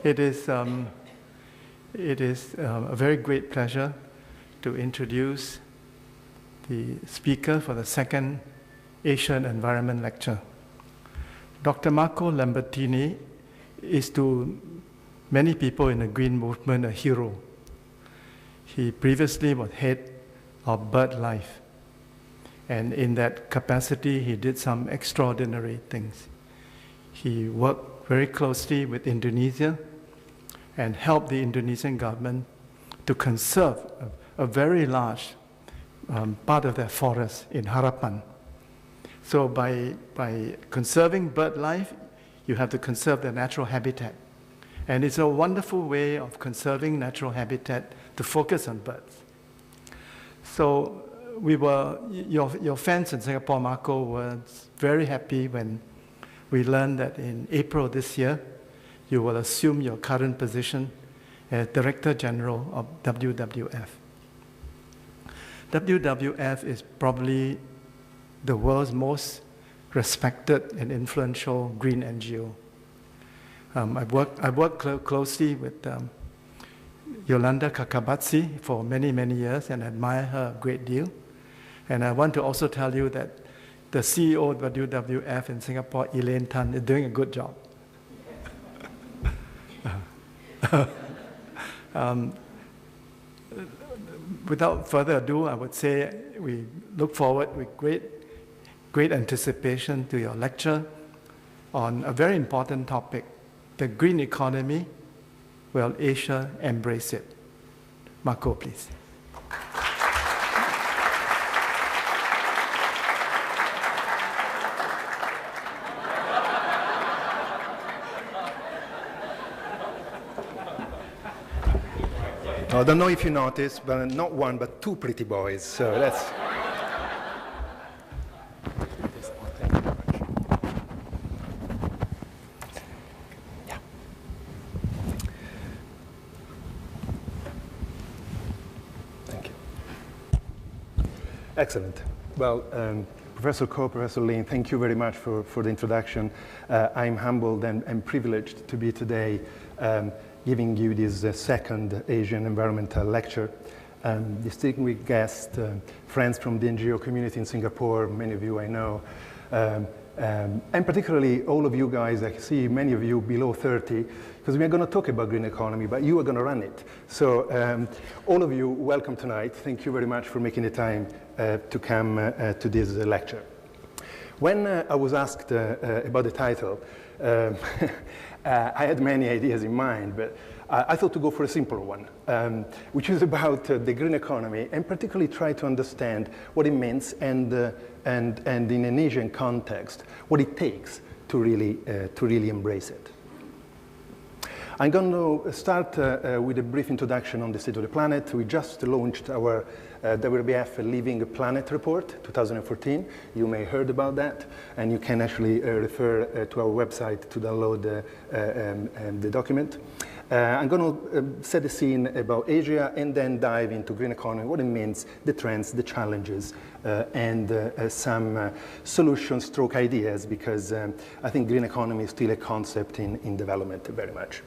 It is a very great pleasure to introduce the speaker for the second Asian Environment Lecture. Dr. Marco Lambertini is to many people in the green movement a hero. He previously was head of BirdLife, and in that capacity he did some extraordinary things. He worked very closely with Indonesia and helped the Indonesian government to conserve a very large part of their forest in Harapan. So by conserving bird life, you have to conserve the natural habitat. And it's a wonderful way of conserving natural habitat to focus on birds. So your fans in Singapore, Marco, were very happy when we learned that in April this year, you will assume your current position as Director General of WWF. WWF is probably the world's most respected and influential green NGO. I've worked closely with Yolanda Kakabatsi for many, many years and admire her a great deal. And I want to also tell you that the CEO of WWF in Singapore, Elaine Tan, is doing a good job. Without further ado, I would say we look forward with great anticipation to your lecture on a very important topic, the green economy. Will Asia embrace it? Marco, please. I don't know if you noticed, but not one, but two pretty boys. So that's. Yeah. Thank you. Excellent. Well, Professor Koh, Professor Lin, thank you very much for the introduction. I'm humbled and privileged to be today giving you this second Asian environmental lecture. Distinguished guests, friends from the NGO community in Singapore, many of you I know, and particularly all of you guys, I see many of you below 30, because we are going to talk about green economy, but you are going to run it. So all of you, welcome tonight. Thank you very much for making the time to come to this lecture. When I was asked about the title, I had many ideas in mind, but I thought to go for a simpler one, which is about the green economy, and particularly try to understand what it means and in an Asian context, what it takes to really embrace it. I'm going to start with a brief introduction on the state of the planet. We just launched our WWF Living Planet Report 2014. You may have heard about that, and you can actually refer to our website to download the document. I'm going to set the scene about Asia and then dive into green economy, what it means, the trends, the challenges, and some solutions stroke ideas, because I think green economy is still a concept in development very much.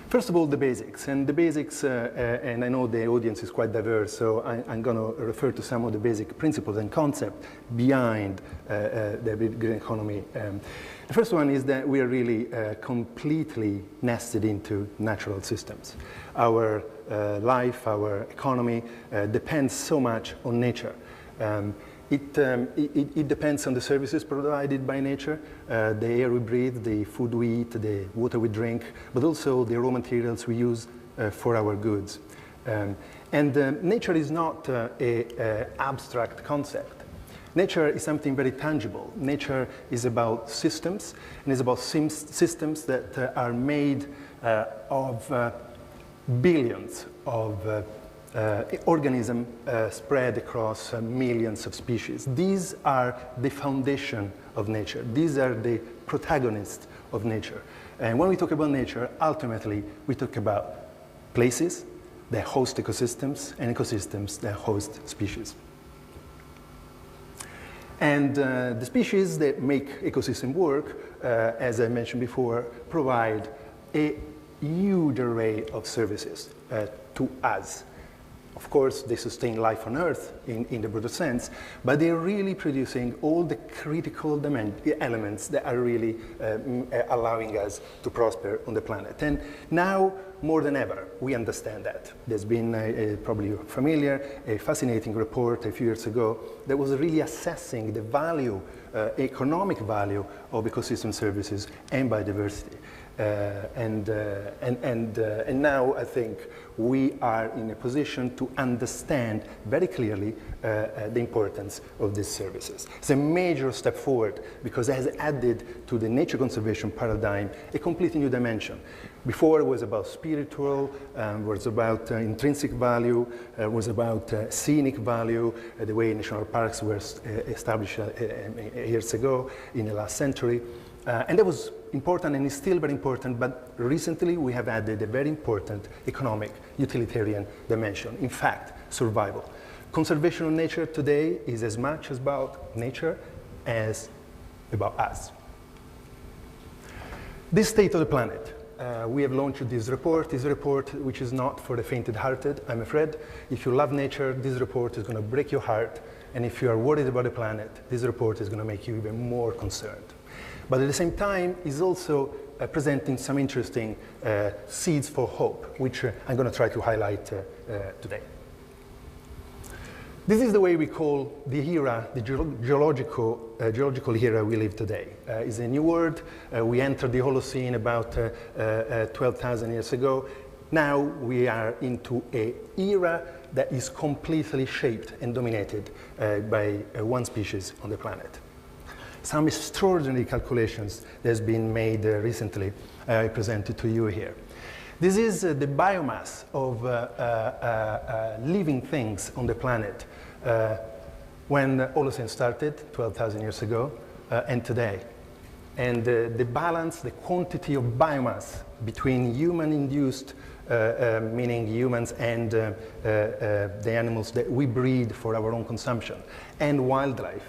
First of all, the basics. And the basics, and I know the audience is quite diverse, so I'm going to refer to some of the basic principles and concepts behind the green economy. The first one is that we are really completely nested into natural systems. Our life, our economy depends so much on nature. It depends on the services provided by nature, the air we breathe, the food we eat, the water we drink, but also the raw materials we use for our goods. Nature is not an abstract concept. Nature is something very tangible. Nature is about systems, and it's about systems that are made of billions of organisms spread across millions of species. These are the foundation of nature. These are the protagonists of nature. And when we talk about nature, ultimately, we talk about places that host ecosystems and ecosystems that host species. And the species that make ecosystem work, as I mentioned before, provide a huge array of services to us. Of course, they sustain life on Earth in the broader sense, but they're really producing all the critical elements that are really allowing us to prosper on the planet. And now, more than ever, we understand that. There's been, probably familiar, a fascinating report a few years ago that was really assessing the value, economic value of ecosystem services and biodiversity. And now I think we are in a position to understand very clearly the importance of these services. It's a major step forward because it has added to the nature conservation paradigm a completely new dimension. Before it was about spiritual, was about intrinsic value, was about scenic value, the way national parks were established years ago in the last century. And that was important and is still very important, but recently we have added a very important economic, utilitarian dimension. In fact, survival. Conservation of nature today is as much about nature as about us. This state of the planet. We have launched this report which is not for the faint-hearted, I'm afraid. If you love nature, this report is going to break your heart, and if you are worried about the planet, this report is going to make you even more concerned. But at the same time, is also presenting some interesting seeds for hope, which I'm going to try to highlight today. This is the way we call the era, the geological era we live today. It's a new word. We entered the Holocene about 12,000 years ago. Now we are into an era that is completely shaped and dominated by one species on the planet. Some extraordinary calculations that has been made recently, I presented to you here. This is the biomass of living things on the planet when Holocene started 12,000 years ago and today. And the balance, the quantity of biomass between human-induced, meaning humans and the animals that we breed for our own consumption, and wildlife,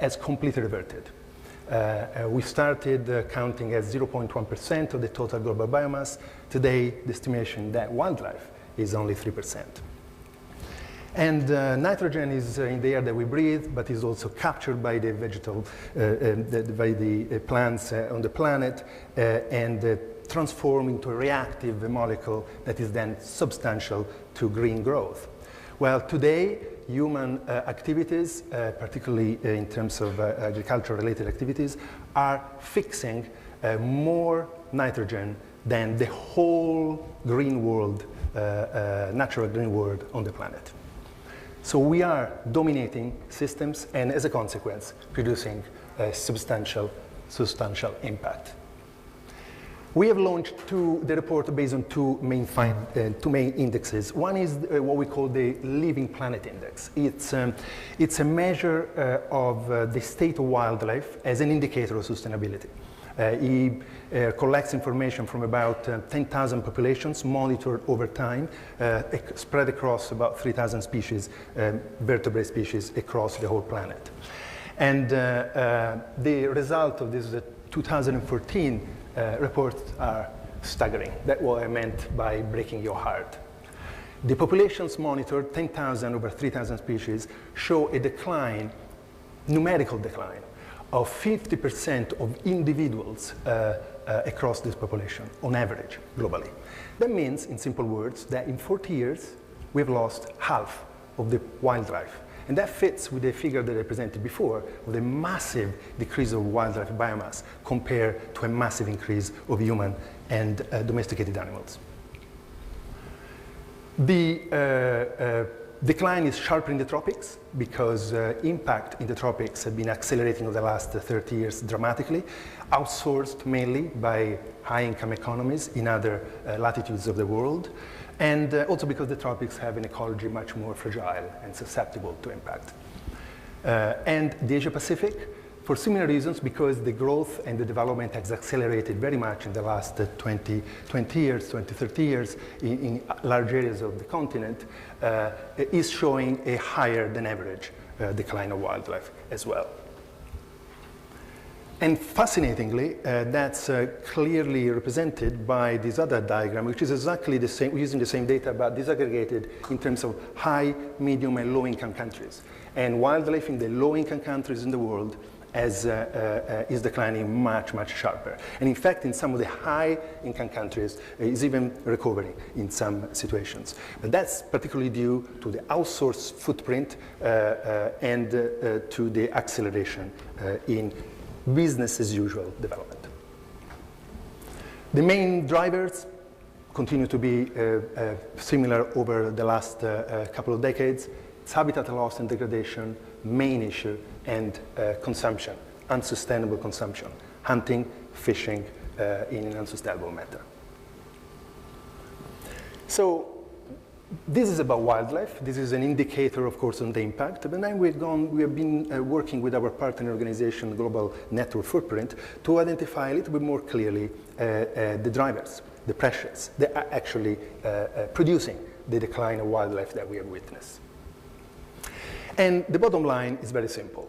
has completely reverted. We started counting as 0.1% of the total global biomass. Today, the estimation that wildlife is only 3%. And nitrogen is in the air that we breathe, but is also captured by the by the plants on the planet and transformed into a reactive molecule that is then substantial to green growth. Well, today, human activities, particularly in terms of agriculture-related activities, are fixing more nitrogen than the whole green world, natural green world on the planet. So we are dominating systems and, as a consequence, producing a substantial impact. We have launched the report based on two main indexes. One is what we call the Living Planet Index. It's a measure of the state of wildlife as an indicator of sustainability. He collects information from about 10,000 populations monitored over time, spread across about 3,000 species, vertebrate species across the whole planet. And the result of this 2014 reports are staggering. That's what I meant by breaking your heart. The populations monitored, 10,000 over 3,000 species, show a decline, numerical decline, of 50% of individuals across this population, on average, globally. That means, in simple words, that in 40 years, we've lost half of the wildlife. And that fits with the figure that I presented before, with a massive decrease of wildlife biomass compared to a massive increase of human and domesticated animals. The decline is sharper in the tropics because impact in the tropics have been accelerating over the last 30 years dramatically, outsourced mainly by high-income economies in other latitudes of the world, and also because the tropics have an ecology much more fragile and susceptible to impact. And the Asia-Pacific, for similar reasons, because the growth and the development has accelerated very much in the last 20 years, 30 years in large areas of the continent, is showing a higher than average decline of wildlife as well. And fascinatingly, that's clearly represented by this other diagram, which is exactly the same, using the same data, but disaggregated in terms of high, medium, and low-income countries. And wildlife in the low-income countries in the world is declining much, much sharper. And in fact, in some of the high-income countries, is even recovering in some situations. But that's particularly due to the outsourced footprint and to the acceleration in business as usual development. The main drivers continue to be similar over the last couple of decades. It's habitat loss and degradation, main issue, and consumption, unsustainable consumption, hunting, fishing in an unsustainable manner. So this is about wildlife. This is an indicator, of course, on the impact. But then we have been working with our partner organization, Global Network Footprint, to identify a little bit more clearly the drivers, the pressures that are actually producing the decline of wildlife that we have witnessed. And the bottom line is very simple.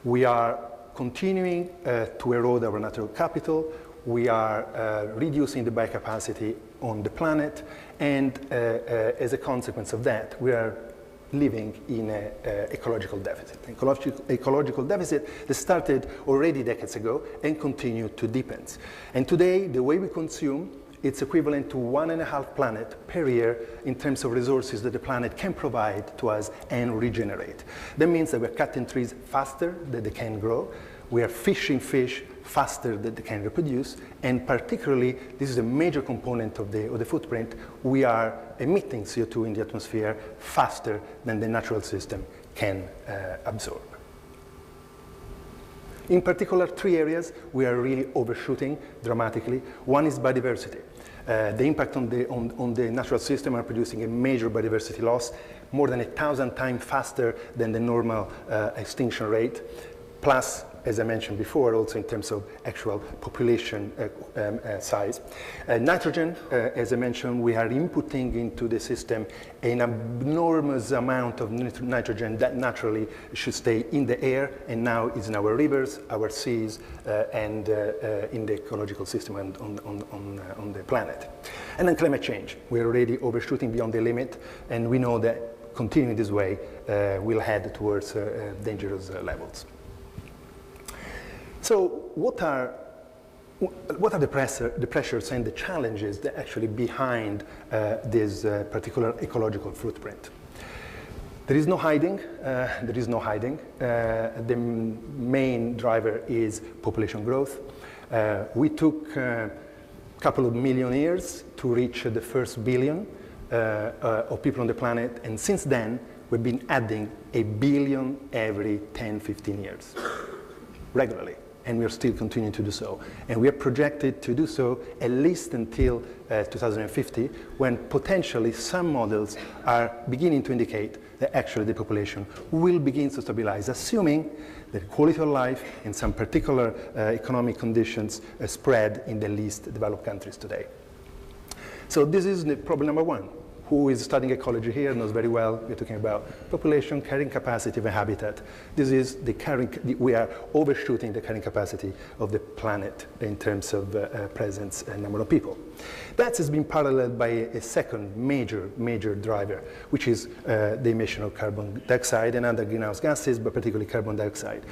We are continuing to erode our natural capital. We are reducing the biocapacity on the planet, and as a consequence of that, we are living in an ecological deficit. Ecological deficit that started already decades ago and continued to deepen. And today, the way we consume, it's equivalent to 1.5 planets per year in terms of resources that the planet can provide to us and regenerate. That means that we're cutting trees faster than they can grow. We are fishing fish faster than they can reproduce, and particularly, this is a major component of the footprint, we are emitting CO2 in the atmosphere faster than the natural system can absorb. In particular, 3 areas we are really overshooting dramatically. One is biodiversity. The impact on the natural system are producing a major biodiversity loss, more than 1,000 times faster than the normal extinction rate, plus, as I mentioned before, also in terms of actual population size. Nitrogen, as I mentioned, we are inputting into the system an enormous amount of nitrogen that naturally should stay in the air, and now is in our rivers, our seas, and in the ecological system and on the planet. And then climate change. We're already overshooting beyond the limit, and we know that continuing this way will head towards dangerous levels. So what are the pressures and the challenges that actually behind this particular ecological footprint? There is no hiding. The main driver is population growth. We took a couple of million years to reach the first billion of people on the planet, and since then we've been adding 1 billion every 10, 15 years, regularly. And we are still continuing to do so. And we are projected to do so at least until 2050, when potentially some models are beginning to indicate that actually the population will begin to stabilize, assuming that quality of life and some particular economic conditions spread in the least developed countries today. So this is problem number 1. Who is studying ecology here knows very well we're talking about population, carrying capacity of a habitat. This is we are overshooting the carrying capacity of the planet in terms of presence and number of people. That has been paralleled by a second major driver, which is the emission of carbon dioxide and other greenhouse gases, but particularly carbon dioxide.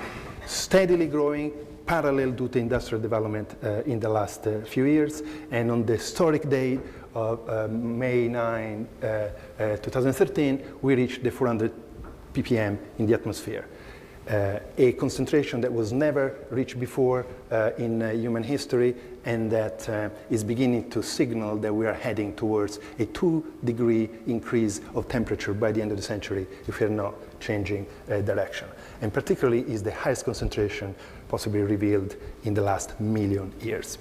Steadily growing, parallel due to industrial development in the last few years, and on the historic day of May 9, 2013, we reached the 400 ppm in the atmosphere. A concentration that was never reached before in human history, and that is beginning to signal that we are heading towards a 2-degree increase of temperature by the end of the century if we are not changing direction. And particularly is the highest concentration possibly revealed in the last million years.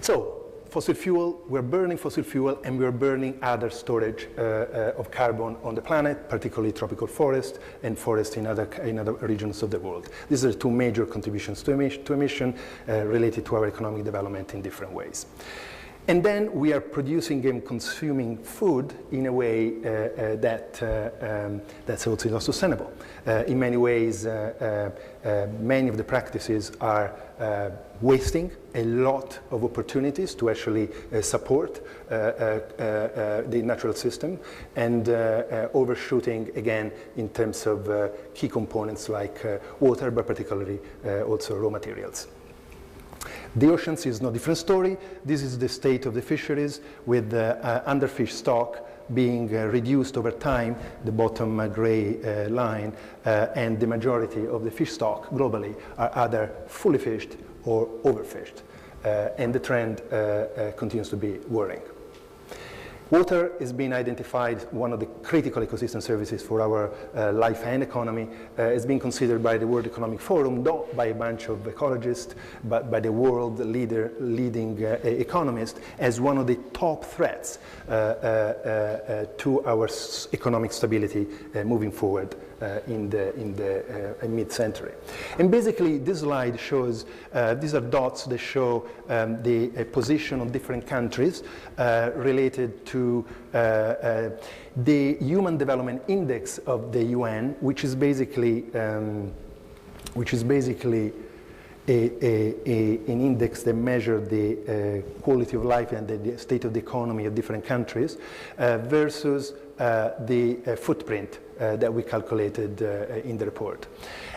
So, fossil fuel, we're burning fossil fuel, and we're burning other storage of carbon on the planet, particularly tropical forest and forest in other regions of the world. These are 2 major contributions to emission related to our economic development in different ways. And then we are producing and consuming food in a way that's also not sustainable. In many ways, many of the practices are wasting a lot of opportunities to actually support the natural system, and overshooting again in terms of key components like water, but particularly also raw materials. The oceans is no different story. This is the state of the fisheries, with underfish stock being reduced over time, the bottom gray line, and the majority of the fish stock globally are either fully fished or overfished, and the trend continues to be worrying. Water has been identified one of the critical ecosystem services for our life and economy. It's been considered by the World Economic Forum, not by a bunch of ecologists, but by the world leading economists, as one of the top threats to our economic stability moving forward in the mid-century. And basically, this slide shows, these are dots that show the position of different countries related to the Human Development Index of the UN, which is basically an index that measures the quality of life and the state of the economy of different countries, versus the footprint that we calculated in the report.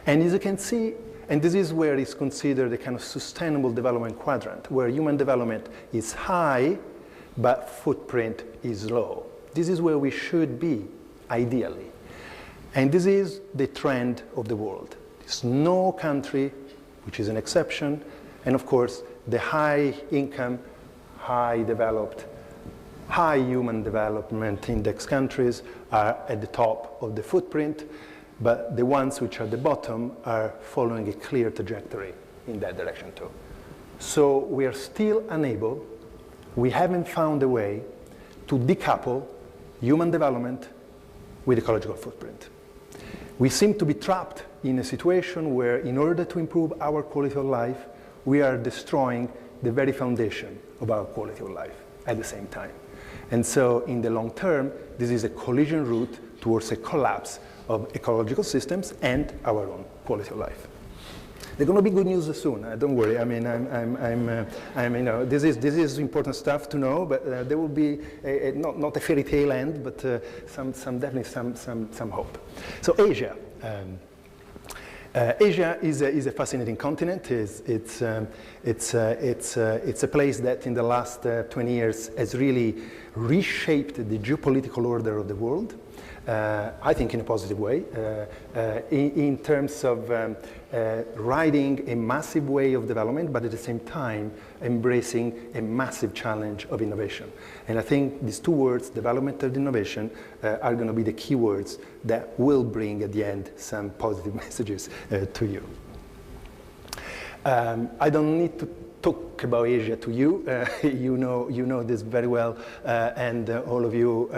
And as you can see, and this is where it's considered a kind of sustainable development quadrant, where human development is high, but footprint is low. This is where we should be, ideally. And this is the trend of the world. There's no country which is an exception, and of course, the high income, high developed, high human development index countries are at the top of the footprint, but the ones which are at the bottom are following a clear trajectory in that direction too. So we are still unable, we haven't found a way to decouple human development with ecological footprint. We seem to be trapped in a situation where, in order to improve our quality of life, we are destroying the very foundation of our quality of life at the same time. And so in the long term, this is a collision route towards a collapse of ecological systems and our own quality of life. There's going to be good news soon. Don't worry. I mean, you know, this is important stuff to know. But there will be not a fairy tale end, but definitely some hope. So Asia. Asia is a fascinating continent. It's a place that in the last 20 years has really reshaped the geopolitical order of the world. I think in a positive way, in terms of riding a massive wave of development, but at the same time embracing a massive challenge of innovation. And I think these two words, development and innovation, are going to be the key words that will bring at the end some positive messages to you. I don't need to talk about Asia to you. You know this very well, and all of you.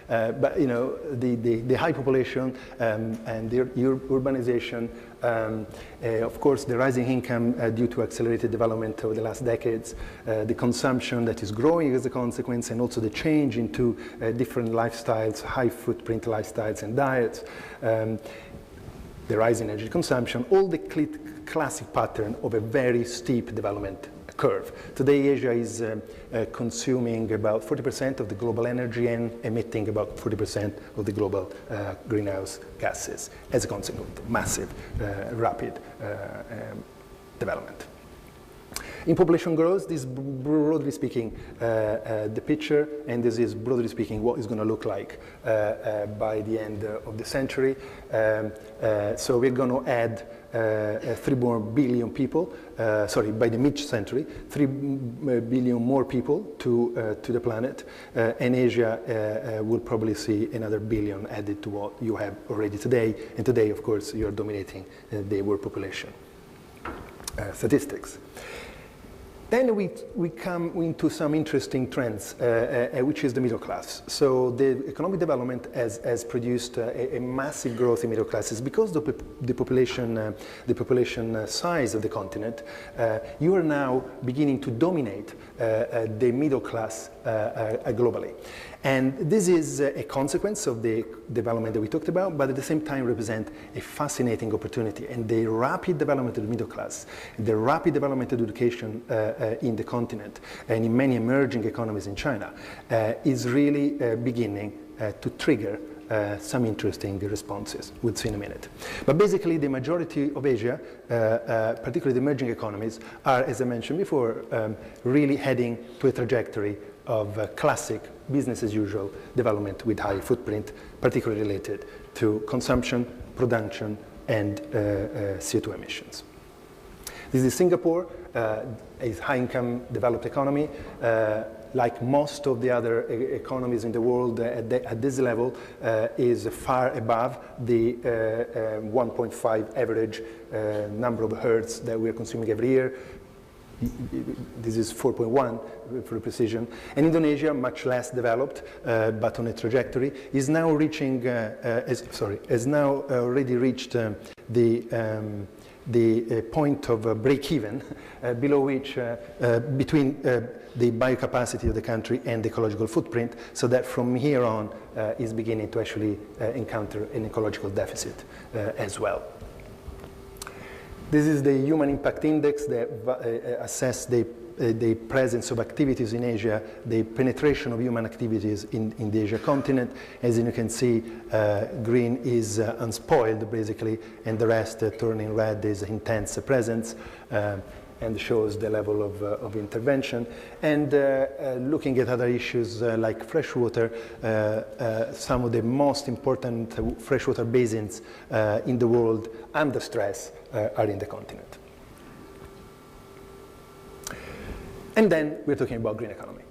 But you know the high population and the urbanization. Of course, the rising income due to accelerated development over the last decades, the consumption that is growing as a consequence, and also the change into different lifestyles, high footprint lifestyles and diets, the rise in energy consumption, all the classic pattern of a very steep development curve. Today, Asia is consuming about 40% of the global energy and emitting about 40% of the global greenhouse gases as a consequence of massive, rapid development. In population growth, this is broadly speaking the picture, and this is broadly speaking what it's going to look like by the end of the century. So we're going to add 3 more billion people, by the mid-century, 3 billion more people to the planet, and Asia will probably see another billion added to what you have already today. And today, of course, you're dominating the world population statistics. Then we come into some interesting trends, which is the middle class. So the economic development has produced a massive growth in middle classes. Because of the population size of the continent, you are now beginning to dominate the middle class globally. And this is a consequence of the development that we talked about, but at the same time represent a fascinating opportunity. And the rapid development of the middle class, the rapid development of education in the continent and in many emerging economies in China is really beginning to trigger some interesting responses. We'll see in a minute. But basically, the majority of Asia, particularly the emerging economies, are, as I mentioned before, really heading to a trajectory of classic business as usual development with high footprint, particularly related to consumption, production, and CO2 emissions. This is Singapore, a high-income developed economy. Like most of the other economies in the world at this level, is far above the 1.5 average number of hertz that we are consuming every year. This is 4.1 for precision. And Indonesia, much less developed, but on a trajectory, is now reaching, has now already reached the point of break-even, below which, between the biocapacity of the country and the ecological footprint, so that from here on is beginning to actually encounter an ecological deficit as well. This is the Human Impact Index that assesses the presence of activities in Asia, the penetration of human activities in the Asia continent. As you can see, green is unspoiled, basically, and the rest turning red is intense presence, and shows the level of intervention. And looking at other issues like freshwater, some of the most important freshwater basins in the world under stress are in the continent. And then we're talking about green economy.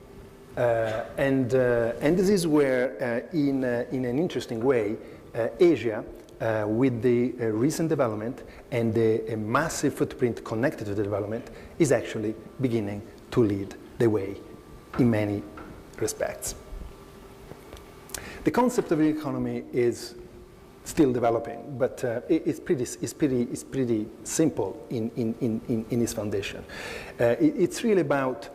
And this is where, in an interesting way, Asia, with the recent development and the massive footprint connected to the development, is actually beginning to lead the way in many respects. The concept of green economy is still developing, but it's pretty simple in its foundation. It's really about,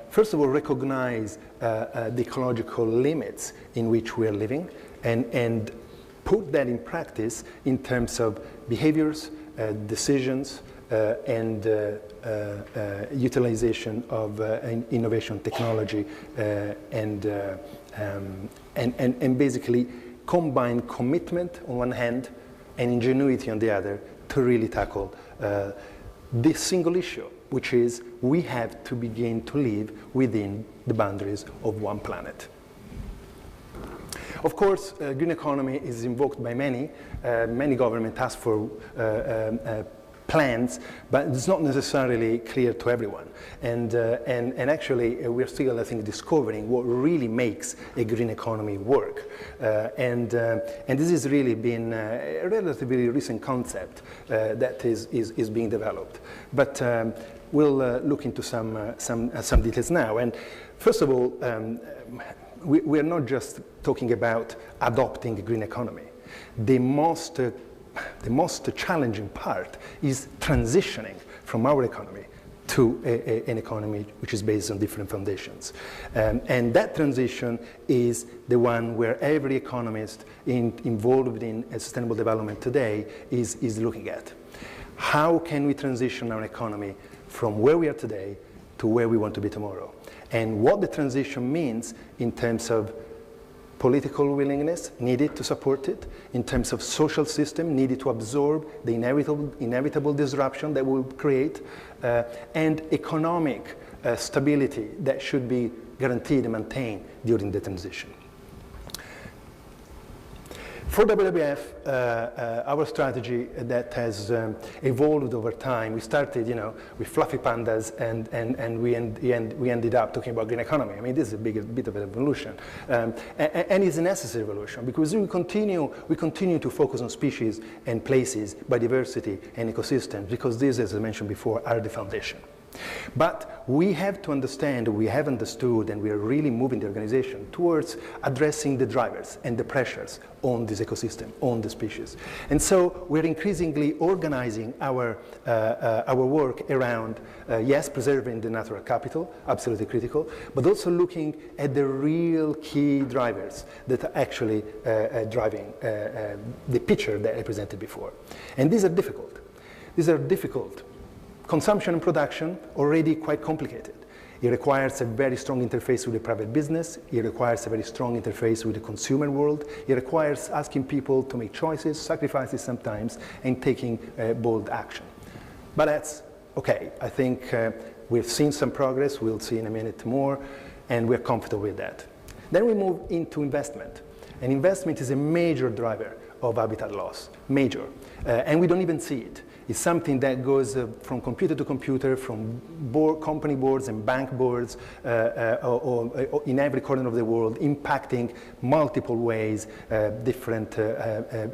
first of all, recognize the ecological limits in which we are living, and put that in practice in terms of behaviors, decisions, and utilization of innovation technology, and basically combine commitment on one hand and ingenuity on the other to really tackle this single issue, which is we have to begin to live within the boundaries of one planet. Of course, green economy is invoked by many. Many governments ask for plans, but it's not necessarily clear to everyone. And actually, we're still, I think, discovering what really makes a green economy work. And this has really been a relatively recent concept that is being developed. But we'll look into some details now. And first of all, we're not just talking about adopting a green economy. The most challenging part is transitioning from our economy to an economy which is based on different foundations. And that transition is the one where every economist involved in sustainable development today is looking at. How can we transition our economy from where we are today to where we want to be tomorrow? And what the transition means in terms of political willingness needed to support it, in terms of social system needed to absorb the inevitable disruption that will create, and economic stability that should be guaranteed and maintained during the transition. For WWF, our strategy that has evolved over time, we started, with fluffy pandas, and we ended up talking about green economy. I mean, this is a bit of an evolution, and it's a necessary evolution because we continue to focus on species and places, biodiversity and ecosystems, because these, as I mentioned before, are the foundation. But we have to understand, we have understood, and we are really moving the organization towards addressing the drivers and the pressures on this ecosystem, on the species. And so we're increasingly organizing our work around, yes, preserving the natural capital, absolutely critical, but also looking at the real key drivers that are actually driving the picture that I presented before. And these are difficult. These are difficult. Consumption and production, already quite complicated. It requires a very strong interface with the private business. It requires a very strong interface with the consumer world. It requires asking people to make choices, sacrifices sometimes, and taking bold action. But that's okay. I think we've seen some progress. We'll see in a minute more, and we're comfortable with that. Then we move into investment. And investment is a major driver of habitat loss, major. And we don't even see it. It's something that goes from computer to computer, from company boards and bank boards or in every corner of the world, impacting multiple ways, different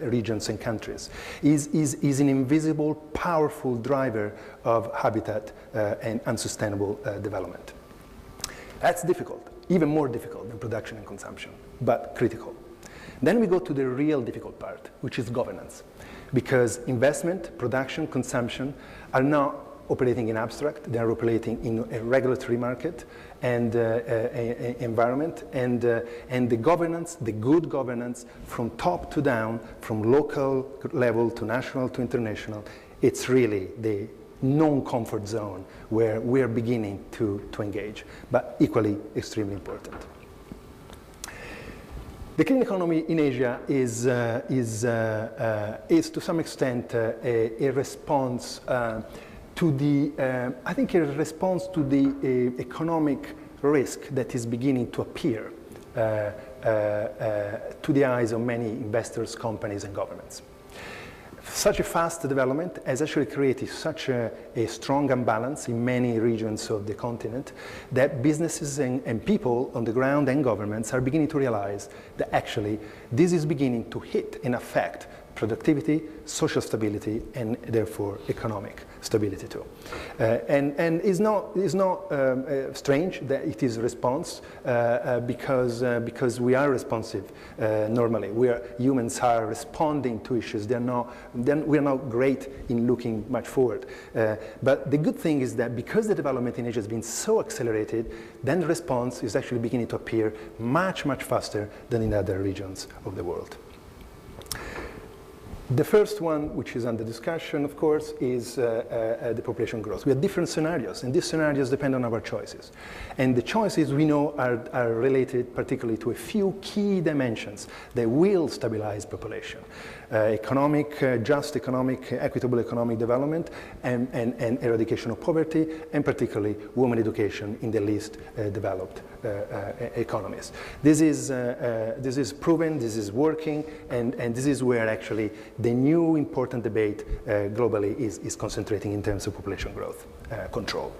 regions and countries. Is an invisible, powerful driver of habitat and unsustainable development. That's difficult, even more difficult than production and consumption, but critical. Then we go to the real difficult part, which is governance. Because investment, production, consumption are not operating in abstract. They are operating in a regulatory market and environment. And the governance, the good governance, from top to down, from local level to national to international, it's really the non-comfort zone where we're beginning to engage, but equally extremely important. The clean economy in Asia is to some extent a response to the, I think a response to the economic risk that is beginning to appear to the eyes of many investors, companies, and governments. Such a fast development has actually created such a strong imbalance in many regions of the continent that businesses and people on the ground and governments are beginning to realize that actually this is beginning to hit and affect productivity, social stability, and therefore economic stability too. And it's not strange that it is a response because we are responsive normally. Humans are responding to issues. We are not great in looking much forward. But the good thing is that because the development in Asia has been so accelerated, then the response is actually beginning to appear much, much faster than in other regions of the world. The first one, which is under discussion, of course, is the population growth. We have different scenarios, and these scenarios depend on our choices. And the choices we know are related particularly to a few key dimensions that will stabilize population. Just economic, equitable economic development, and eradication of poverty, and particularly women education in the least developed economies. This is proven, this is working, and this is where actually the new important debate globally is concentrating in terms of population growth control.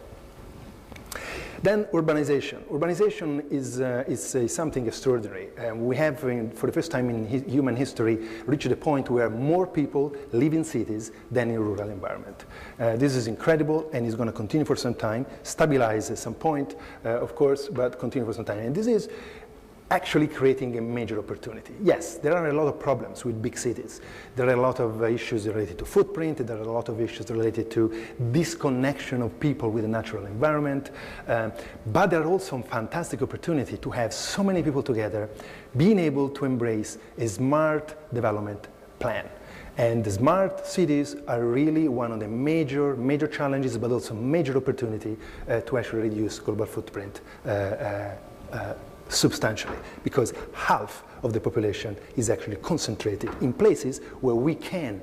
Then urbanization. Urbanization is something extraordinary. We have, for the first time in human history, reached a point where more people live in cities than in rural environment. This is incredible, and is going to continue for some time, stabilize at some point, of course, but continue for some time. And this is actually creating a major opportunity. Yes, there are a lot of problems with big cities. There are a lot of issues related to footprint. There are a lot of issues related to disconnection of people with the natural environment. But there are also fantastic opportunity to have so many people together being able to embrace a smart development plan. And the smart cities are really one of the major challenges, but also major opportunity to actually reduce global footprint substantially, because half of the population is actually concentrated in places where we can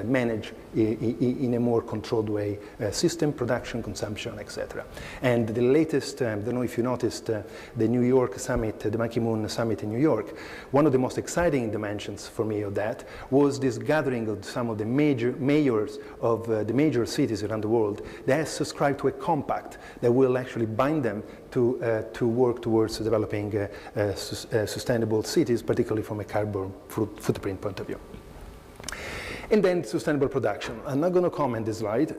manage in a more controlled way system, production, consumption, etc. And the latest, I don't know if you noticed, the New York summit, the Ban Ki-moon summit in New York, one of the most exciting dimensions for me of that was this gathering of some of the mayors of the major cities around the world that have subscribed to a compact that will actually bind them to work towards developing sustainable cities, particularly from a carbon footprint point of view. And then sustainable production. I'm not going to comment this slide,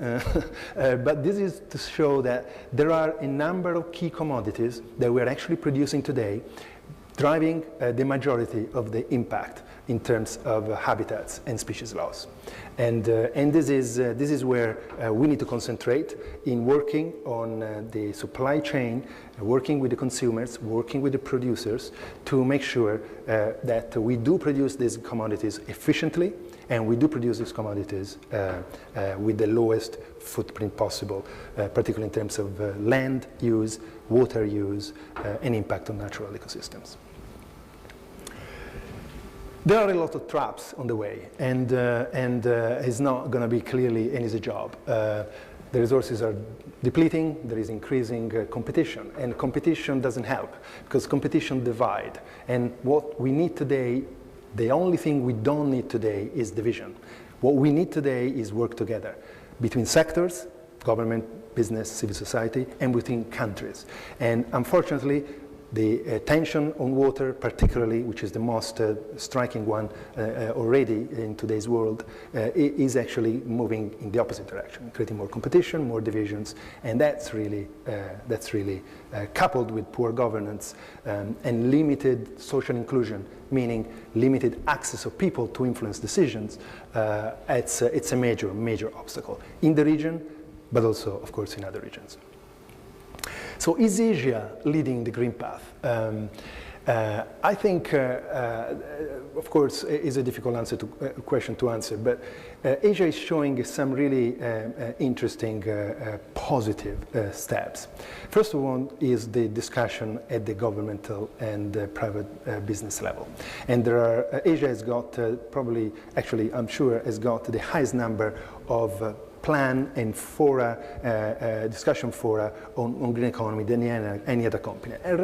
but this is to show that there are a number of key commodities that we're actually producing today, driving the majority of the impact in terms of habitats and species loss. And this is where we need to concentrate in working on the supply chain, working with the consumers, working with the producers to make sure that we do produce these commodities efficiently, and we do produce these commodities with the lowest footprint possible, particularly in terms of land use, water use, and impact on natural ecosystems. There are a lot of traps on the way, and it's not going to be clearly an easy job. The resources are depleting, there is increasing competition, and competition doesn't help, because competition divides. And what we need today, the only thing we don't need today is division. What we need today is work together between sectors, government, business, civil society, and within countries. And unfortunately, the tension on water, particularly, which is the most striking one already in today's world, is actually moving in the opposite direction, creating more competition, more divisions, and that's really coupled with poor governance and limited social inclusion, meaning limited access of people to influence decisions. It's a major obstacle in the region, but also, of course, in other regions. So is Asia leading the green path? I think, of course, is a difficult question to answer, but Asia is showing some really interesting positive steps. First of all is the discussion at the governmental and private business level. And there are, Asia has got probably, actually, I'm sure, has got the highest number of plan and fora, discussion fora on green economy than any other continent. And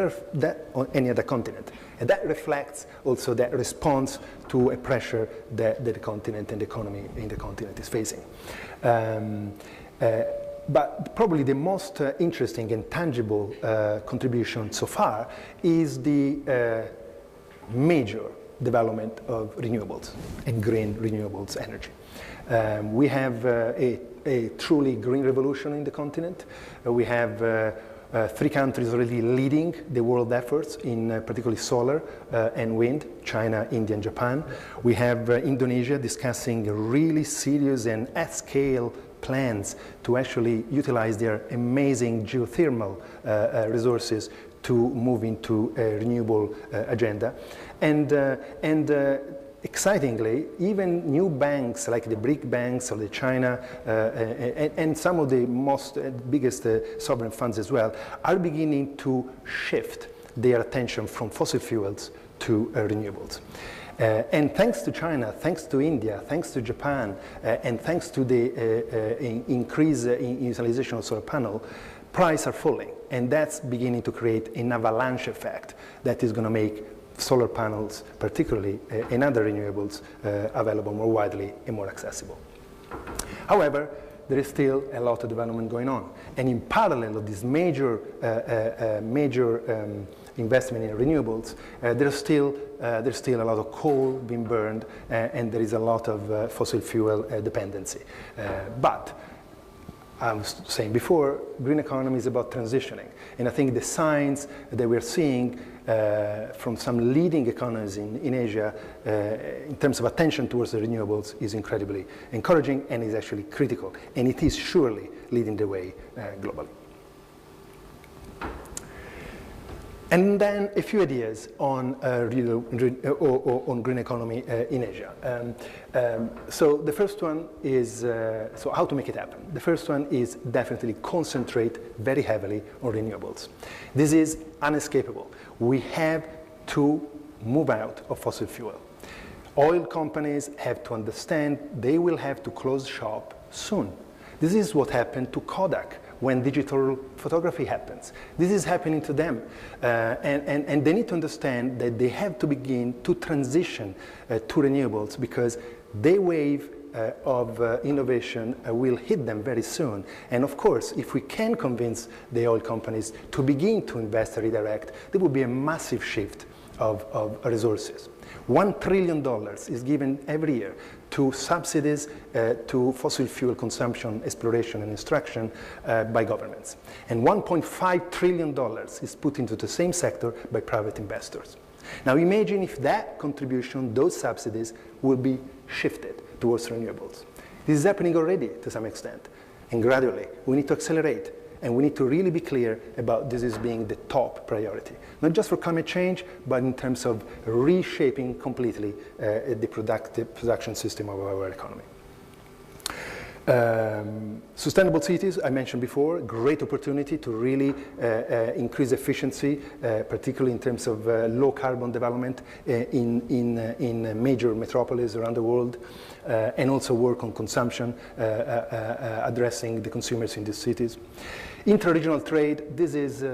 that reflects also that response to a pressure that the continent and the economy in the continent is facing. But probably the most interesting and tangible contribution so far is the major development of renewables and green renewables energy. We have a truly green revolution in the continent. We have 3 countries already leading the world efforts in particularly solar and wind, China, India, and Japan. We have Indonesia discussing really serious and at-scale plans to actually utilize their amazing geothermal resources to move into a renewable agenda. And excitingly, even new banks like the BRIC banks or the China and some of the biggest sovereign funds as well are beginning to shift their attention from fossil fuels to renewables. And thanks to China, thanks to India, thanks to Japan, and thanks to the increase in utilization of solar panel, prices are falling. And that's beginning to create an avalanche effect that is going to make solar panels, particularly and other renewables, available more widely and more accessible. However, there is still a lot of development going on. And in parallel of this major investment in renewables, there's still a lot of coal being burned, and there is a lot of fossil fuel dependency. But I was saying before, green economy is about transitioning. And I think the signs that we're seeing from some leading economies in Asia in terms of attention towards the renewables is incredibly encouraging and is actually critical. And it is surely leading the way globally. And then a few ideas on green economy in Asia. So the first one is, so how to make it happen. The first one is definitely concentrate very heavily on renewables. This is unescapable. We have to move out of fossil fuel. Oil companies have to understand they will have to close shop soon. This is what happened to Kodak when digital photography happens. This is happening to them. And they need to understand that they have to begin to transition to renewables because their wave of innovation will hit them very soon. And of course, if we can convince the oil companies to begin to invest and redirect, there will be a massive shift of resources. $1 trillion is given every year to subsidies to fossil fuel consumption, exploration, and extraction by governments. And $1.5 trillion is put into the same sector by private investors. Now imagine if that contribution, those subsidies, will be shifted towards renewables. This is happening already to some extent, and gradually we need to accelerate, and we need to really be clear about this as being the top priority, not just for climate change, but in terms of reshaping completely the production system of our economy. Sustainable cities, I mentioned before, great opportunity to really increase efficiency, particularly in terms of low carbon development in major metropolis around the world, and also work on consumption, addressing the consumers in these cities. Inter-regional trade, this is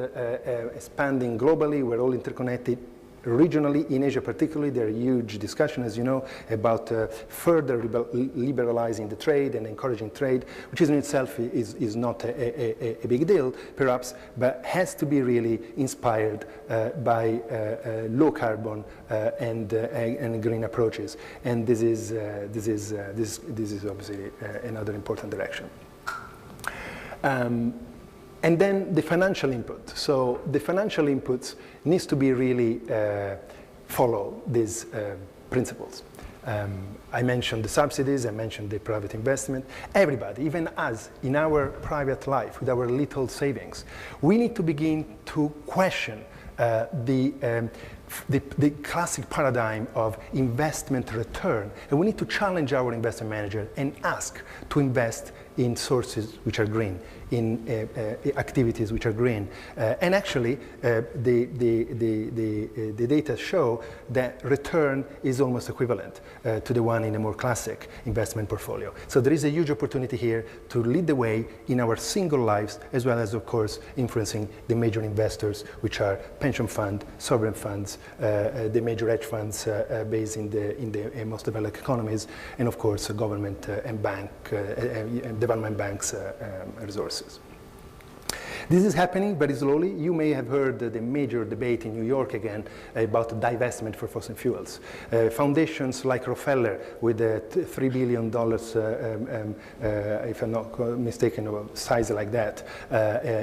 expanding globally, we're all interconnected. Regionally, in Asia particularly, there are huge discussions, as you know, about further liberalizing the trade and encouraging trade, which in itself is not a big deal, perhaps, but has to be really inspired by low carbon and green approaches. And this is obviously another important direction. And then the financial input. So the financial inputs needs to be really follow these principles. I mentioned the subsidies, I mentioned the private investment. Everybody, even us, in our private life, with our little savings, we need to begin to question the classic paradigm of investment return. And we need to challenge our investment manager and ask to invest in sources which are green, in activities which are green. And actually, the data show that return is almost equivalent to the one in a more classic investment portfolio. So there is a huge opportunity here to lead the way in our single lives, as well as, of course, influencing the major investors, which are pension funds, sovereign funds, the major hedge funds based in the most developed economies, and of course, government and bank, development banks' resources. This is happening very slowly. You may have heard the major debate in New York again about divestment for fossil fuels. Foundations like Rockefeller, with $3 billion, if I'm not mistaken, of a size like that,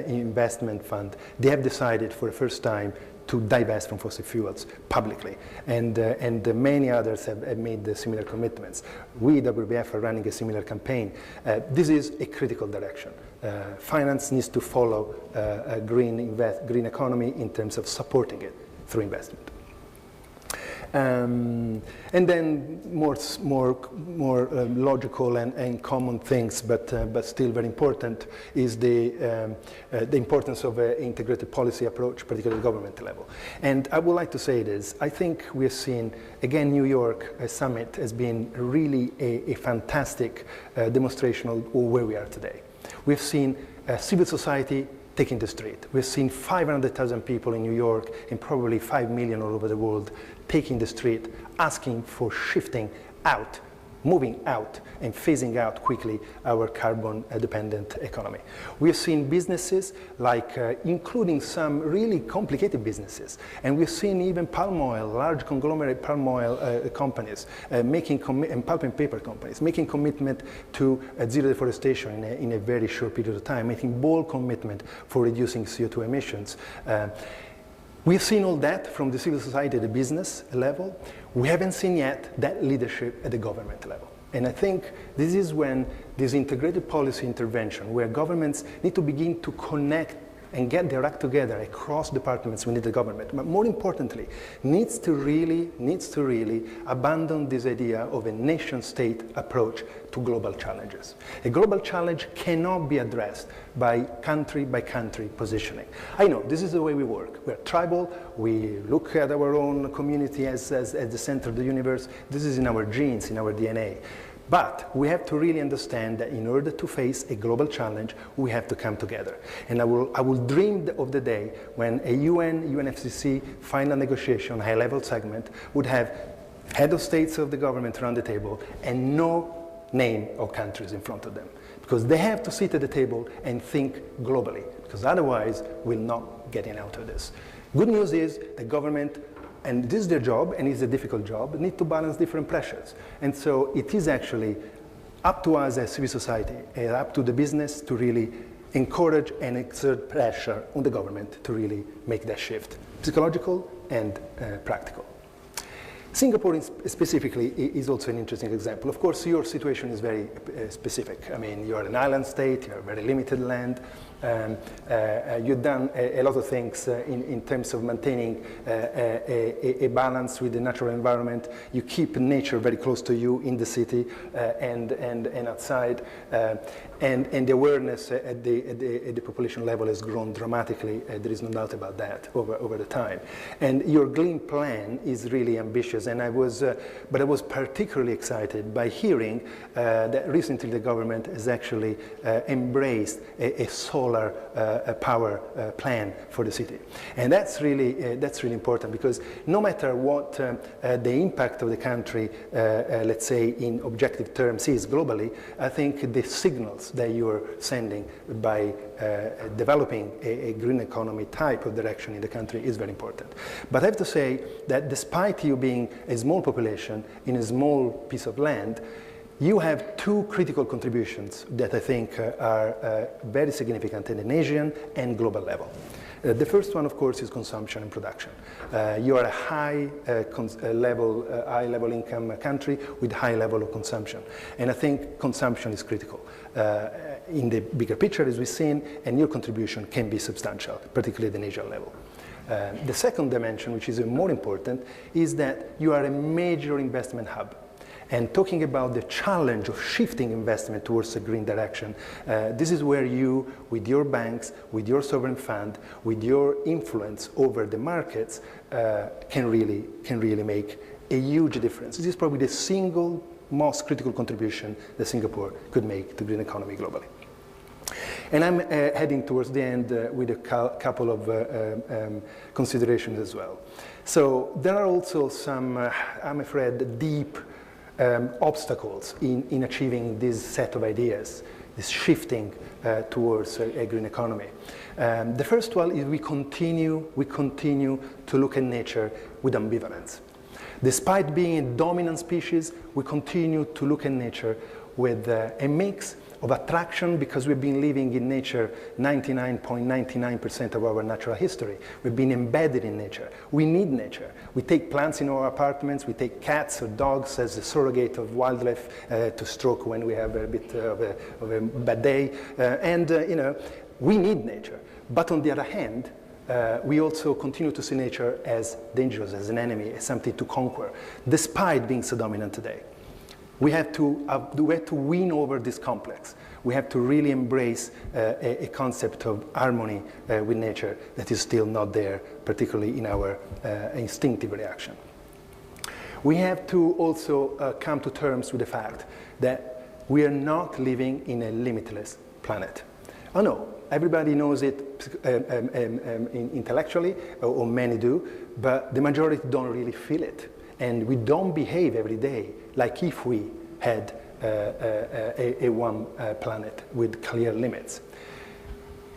investment fund, they have decided for the first time to divest from fossil fuels publicly. And many others have made similar commitments. We, WWF, are running a similar campaign. This is a critical direction. Finance needs to follow a green economy in terms of supporting it through investment. And then more logical and common things, but still very important, is the importance of an integrated policy approach, particularly at the government level. And I would like to say this. I think we have seen, again, New York summit has been really a fantastic demonstration of where we are today. We've seen civil society taking the street. We've seen 500,000 people in New York and probably 5 million all over the world taking the street, asking for shifting out, moving out, and phasing out quickly our carbon-dependent economy. We've seen businesses like, including some really complicated businesses, and we've seen even palm oil, large conglomerate palm oil companies, and pulp and paper companies, making commitment to zero deforestation in a very short period of time, making bold commitment for reducing CO2 emissions. We've seen all that from the civil society at the business level. We haven't seen yet that leadership at the government level. And I think this is when this integrated policy intervention, where governments need to begin to connect and get their act together across departments within the government, but more importantly, needs to really abandon this idea of a nation-state approach to global challenges. A global challenge cannot be addressed by country positioning. I know, this is the way we work. We're tribal, we look at our own community as the center of the universe. This is in our genes, in our DNA. But we have to really understand that in order to face a global challenge, we have to come together. And I will dream of the day when a UNFCCC final negotiation, high-level segment, would have head of states of the government around the table and no name of countries in front of them. Because they have to sit at the table and think globally, because otherwise we're not getting out of this. Good news is the government and this is their job, and it's a difficult job, need to balance different pressures. And so it is actually up to us as civil society, and up to the business to really encourage and exert pressure on the government to really make that shift, psychological and practical. Singapore specifically is also an interesting example. Of course, your situation is very specific. I mean, you're an island state, you have very limited land. You've done a lot of things in terms of maintaining a balance with the natural environment. You keep nature very close to you in the city and outside. And the awareness at the population level has grown dramatically. There is no doubt about that over the time. And your green plan is really ambitious. And I was particularly excited by hearing that recently the government has actually embraced a solar power plan for the city. And that's really important, because no matter what the impact of the country, let's say in objective terms, is globally, I think the signals that you're sending by developing a green economy type of direction in the country is very important. But I have to say that despite you being a small population in a small piece of land, you have two critical contributions that I think are very significant at an Asian and global level. The first one, of course, is consumption and production. You are a high level income country with high level of consumption. And I think consumption is critical in the bigger picture, as we've seen, and your contribution can be substantial, particularly at an Asian level. The second dimension, which is more important, is that you are a major investment hub. And talking about the challenge of shifting investment towards a green direction, this is where you, with your banks, with your sovereign fund, with your influence over the markets, can really make a huge difference. This is probably the single most critical contribution that Singapore could make to the green economy globally. And I'm heading towards the end with a couple of considerations as well. So there are also some, I'm afraid, deep obstacles in achieving this set of ideas, this shifting towards a green economy. The first one is we continue to look at nature with ambivalence. Despite being a dominant species, we continue to look at nature with a mix of attraction, because we've been living in nature 99.99% of our natural history. We've been embedded in nature. We need nature. We take plants in our apartments. We take cats or dogs as a surrogate of wildlife to stroke when we have a bit of a bad day. You know, we need nature. But on the other hand, we also continue to see nature as dangerous, as an enemy, as something to conquer, despite being so dominant today. We have to win over this complex. We have to really embrace a concept of harmony with nature that is still not there, particularly in our instinctive reaction. We have to also come to terms with the fact that we are not living in a limitless planet. Oh no, everybody knows it intellectually, or many do, but the majority don't really feel it. And we don't behave every day like if we had a one planet with clear limits.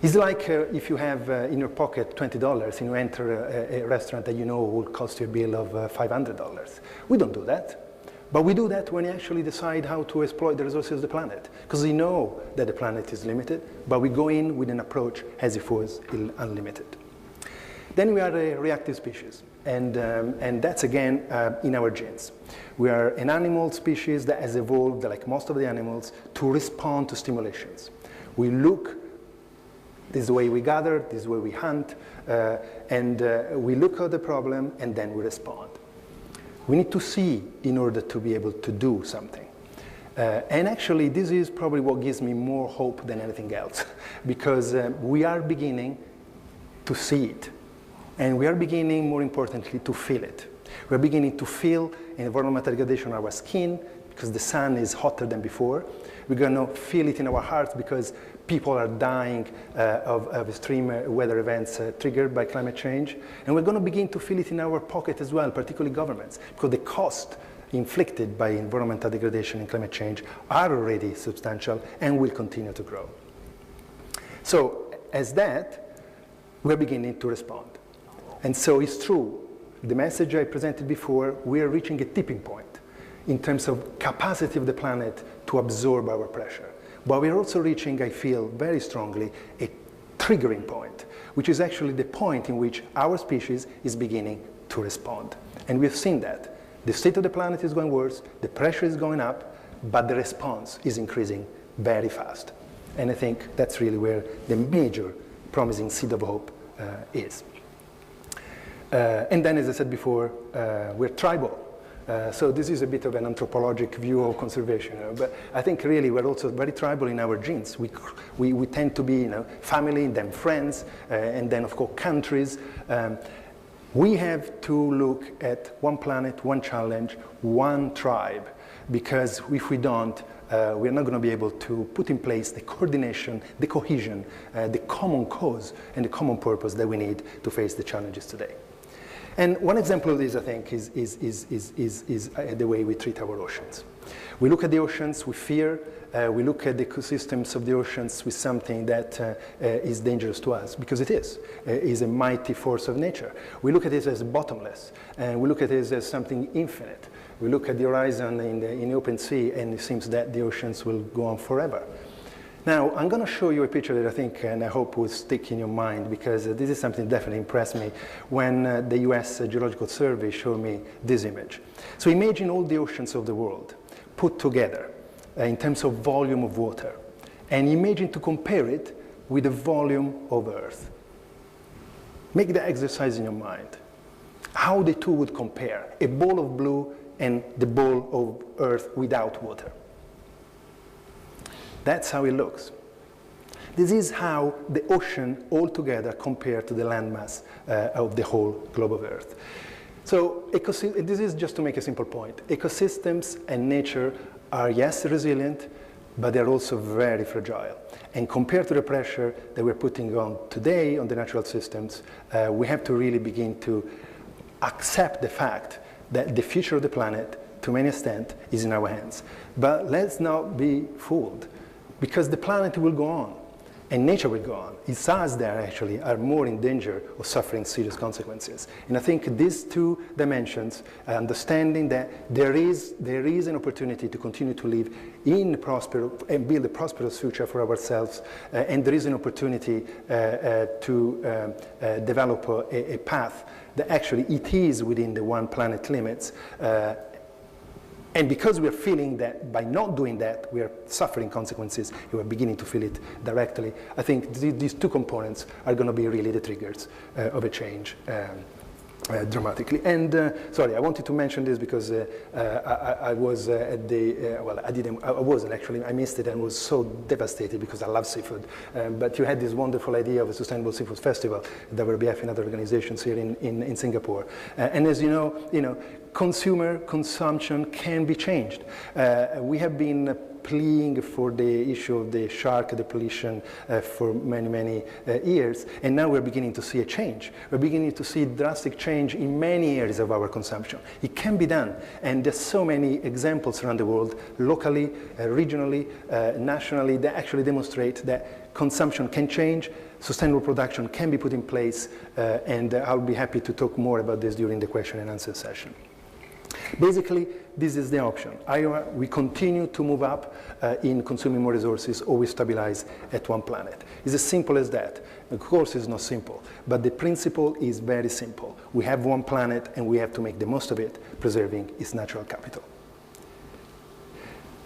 It's like if you have in your pocket $20 and you enter a restaurant that you know will cost you a bill of $500. We don't do that. But we do that when we actually decide how to exploit the resources of the planet, because we know that the planet is limited, but we go in with an approach as if it was unlimited. Then we are a reactive species, and that's again in our genes. We are an animal species that has evolved, like most of the animals, to respond to stimulations. We look, this is the way we gather, this is the way we hunt, and we look at the problem and then we respond. We need to see in order to be able to do something. And actually, this is probably what gives me more hope than anything else, because we are beginning to see it. And we are beginning, more importantly, to feel it. We're beginning to feel environmental degradation on our skin, because the sun is hotter than before. We're going to feel it in our hearts because people are dying of extreme weather events triggered by climate change. And we're going to begin to feel it in our pocket as well, particularly governments, because the cost inflicted by environmental degradation and climate change are already substantial and will continue to grow. So as that, we're beginning to respond. And so it's true, the message I presented before, we are reaching a tipping point in terms of capacity of the planet to absorb our pressure. But we are also reaching, I feel very strongly, a triggering point, which is actually the point in which our species is beginning to respond. And we've seen that. The state of the planet is going worse, the pressure is going up, but the response is increasing very fast. And I think that's really where the major promising seed of hope is. And then, as I said before, we're tribal. So this is a bit of an anthropologic view of conservation, but I think really we're also very tribal in our genes. We tend to be, family, then friends, and then of course countries. We have to look at one planet, one challenge, one tribe, because if we don't, we're not going to be able to put in place the coordination, the cohesion, the common cause, and the common purpose that we need to face the challenges today. And one example of this, I think, is the way we treat our oceans. We look at the oceans with fear. We look at the ecosystems of the oceans with something that is dangerous to us, because it is a mighty force of nature. We look at it as bottomless, and we look at it as something infinite. We look at the horizon in the open sea, and it seems that the oceans will go on forever. Now, I'm going to show you a picture that I think and I hope will stick in your mind, because this is something that definitely impressed me when the US Geological Survey showed me this image. So imagine all the oceans of the world put together in terms of volume of water, and imagine to compare it with the volume of Earth. Make the exercise in your mind. How the two would compare, a ball of blue and the ball of Earth without water. That's how it looks. This is how the ocean altogether compared to the landmass of the whole globe of Earth. So this is just to make a simple point. Ecosystems and nature are, yes, resilient, but they're also very fragile. And compared to the pressure that we're putting on today on the natural systems, we have to really begin to accept the fact that the future of the planet, to many extent, is in our hands. But let's not be fooled, because the planet will go on, and nature will go on. It's us that actually are more in danger of suffering serious consequences. And I think these two dimensions, understanding that there is an opportunity to continue to live in and build a prosperous future for ourselves, and there is an opportunity to develop a path that actually it is within the one planet limits. And because we're feeling that by not doing that, we're suffering consequences, we're beginning to feel it directly, I think these two components are going to be really the triggers of a change dramatically. And sorry, I wanted to mention this because I was at the, well, I wasn't actually, I missed it and was so devastated because I love seafood. But you had this wonderful idea of a sustainable seafood festival, WWF and other organizations here in Singapore. And as you know, consumption can be changed. We have been pleading for the issue of the shark depletion for many years, and now we're beginning to see a change. We're beginning to see drastic change in many areas of our consumption. It can be done, and there's so many examples around the world, locally, regionally, nationally, that actually demonstrate that consumption can change, sustainable production can be put in place, and I'll be happy to talk more about this during the question and answer session. Basically, this is the option. Either we continue to move up in consuming more resources, or we stabilize at one planet. It's as simple as that. Of course, it's not simple, but the principle is very simple. We have one planet, and we have to make the most of it, preserving its natural capital.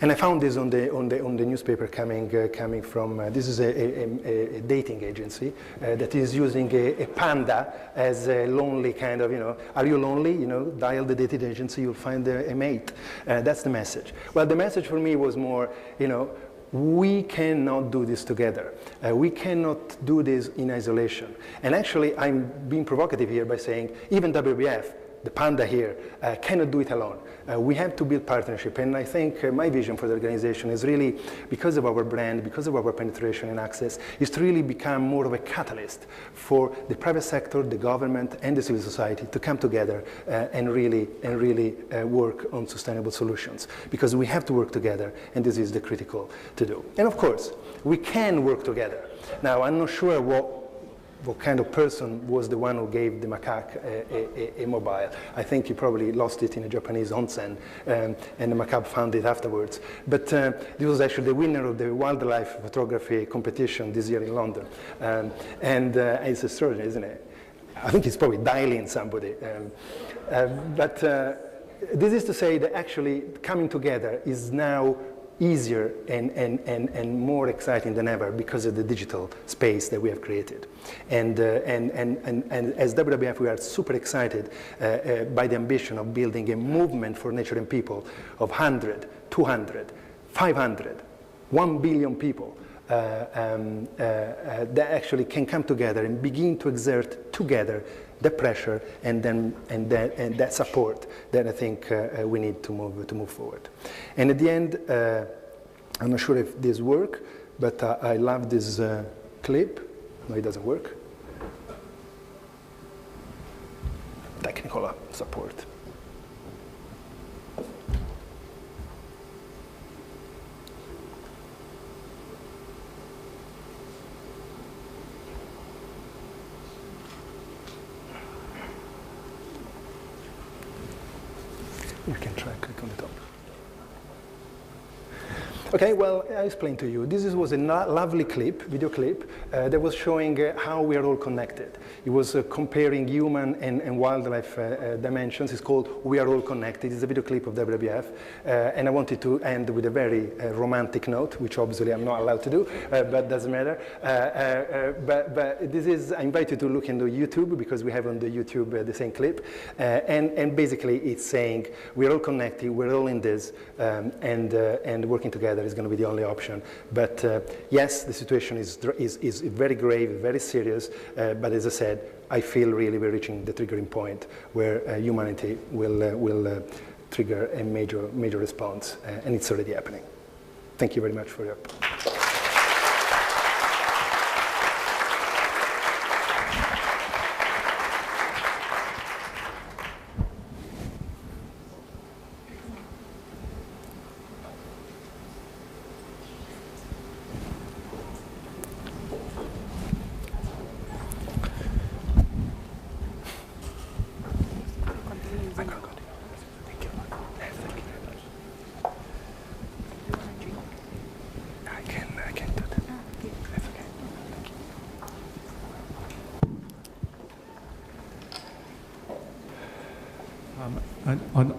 And I found this on the newspaper coming from, this is a dating agency that is using a panda as a lonely kind of, are you lonely? Dial the dating agency, you'll find a mate. That's the message. Well, the message for me was more, we cannot do this together. We cannot do this in isolation. And actually, I'm being provocative here by saying, even WWF, the panda here, cannot do it alone. We have to build partnership, and I think my vision for the organization is really, because of our brand, because of our penetration and access, is to really become more of a catalyst for the private sector, the government, and the civil society to come together and really work on sustainable solutions, because we have to work together, and this is the critical to do. And of course, we can work together. Now, I'm not sure what what kind of person was the one who gave the macaque a mobile. I think he probably lost it in a Japanese onsen, and the macaque found it afterwards. But this was actually the winner of the wildlife photography competition this year in London. And it's extraordinary, isn't it? I think he's probably dialing somebody. But this is to say that actually coming together is now easier and more exciting than ever because of the digital space that we have created. And as WWF, we are super excited by the ambition of building a movement for nature and people of 100, 200, 500, 1 billion people that actually can come together and begin to exert together the pressure and that support that I think we need to move forward. And at the end, I'm not sure if this works, but I love this clip. No, it doesn't work. Technical support. You can try click on the top. Okay, well, I explained to you. This was a lovely clip, video clip, that was showing how we are all connected. It was comparing human and wildlife dimensions. It's called We Are All Connected. It's a video clip of WWF. And I wanted to end with a very romantic note, which obviously I'm not allowed to do, but doesn't matter. But this is, I invite you to look into YouTube, because we have on the YouTube the same clip. And basically it's saying we're all connected, we're all in this, and working together is going to be the only option. But yes, the situation is very grave, very serious, but as I said, I feel really we're reaching the triggering point where humanity will trigger a major response, and it's already happening. Thank you very much for your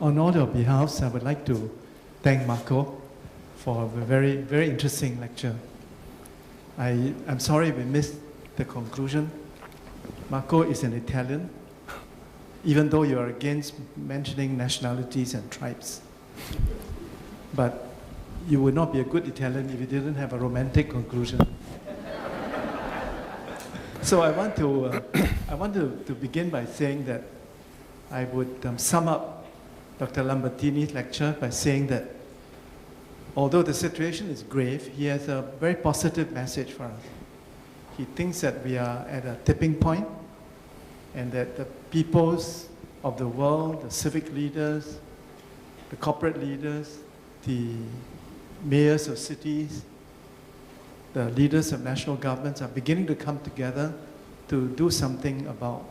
On all your behalves, I would like to thank Marco for a very, very interesting lecture. I'm sorry we missed the conclusion. Marco is an Italian, even though you are against mentioning nationalities and tribes. But you would not be a good Italian if you didn't have a romantic conclusion. So I want to begin by saying that I would sum up Dr. Lambertini's lecture by saying that although the situation is grave, he has a very positive message for us. He thinks that we are at a tipping point and that the peoples of the world, the civic leaders, the corporate leaders, the mayors of cities, the leaders of national governments are beginning to come together to do something about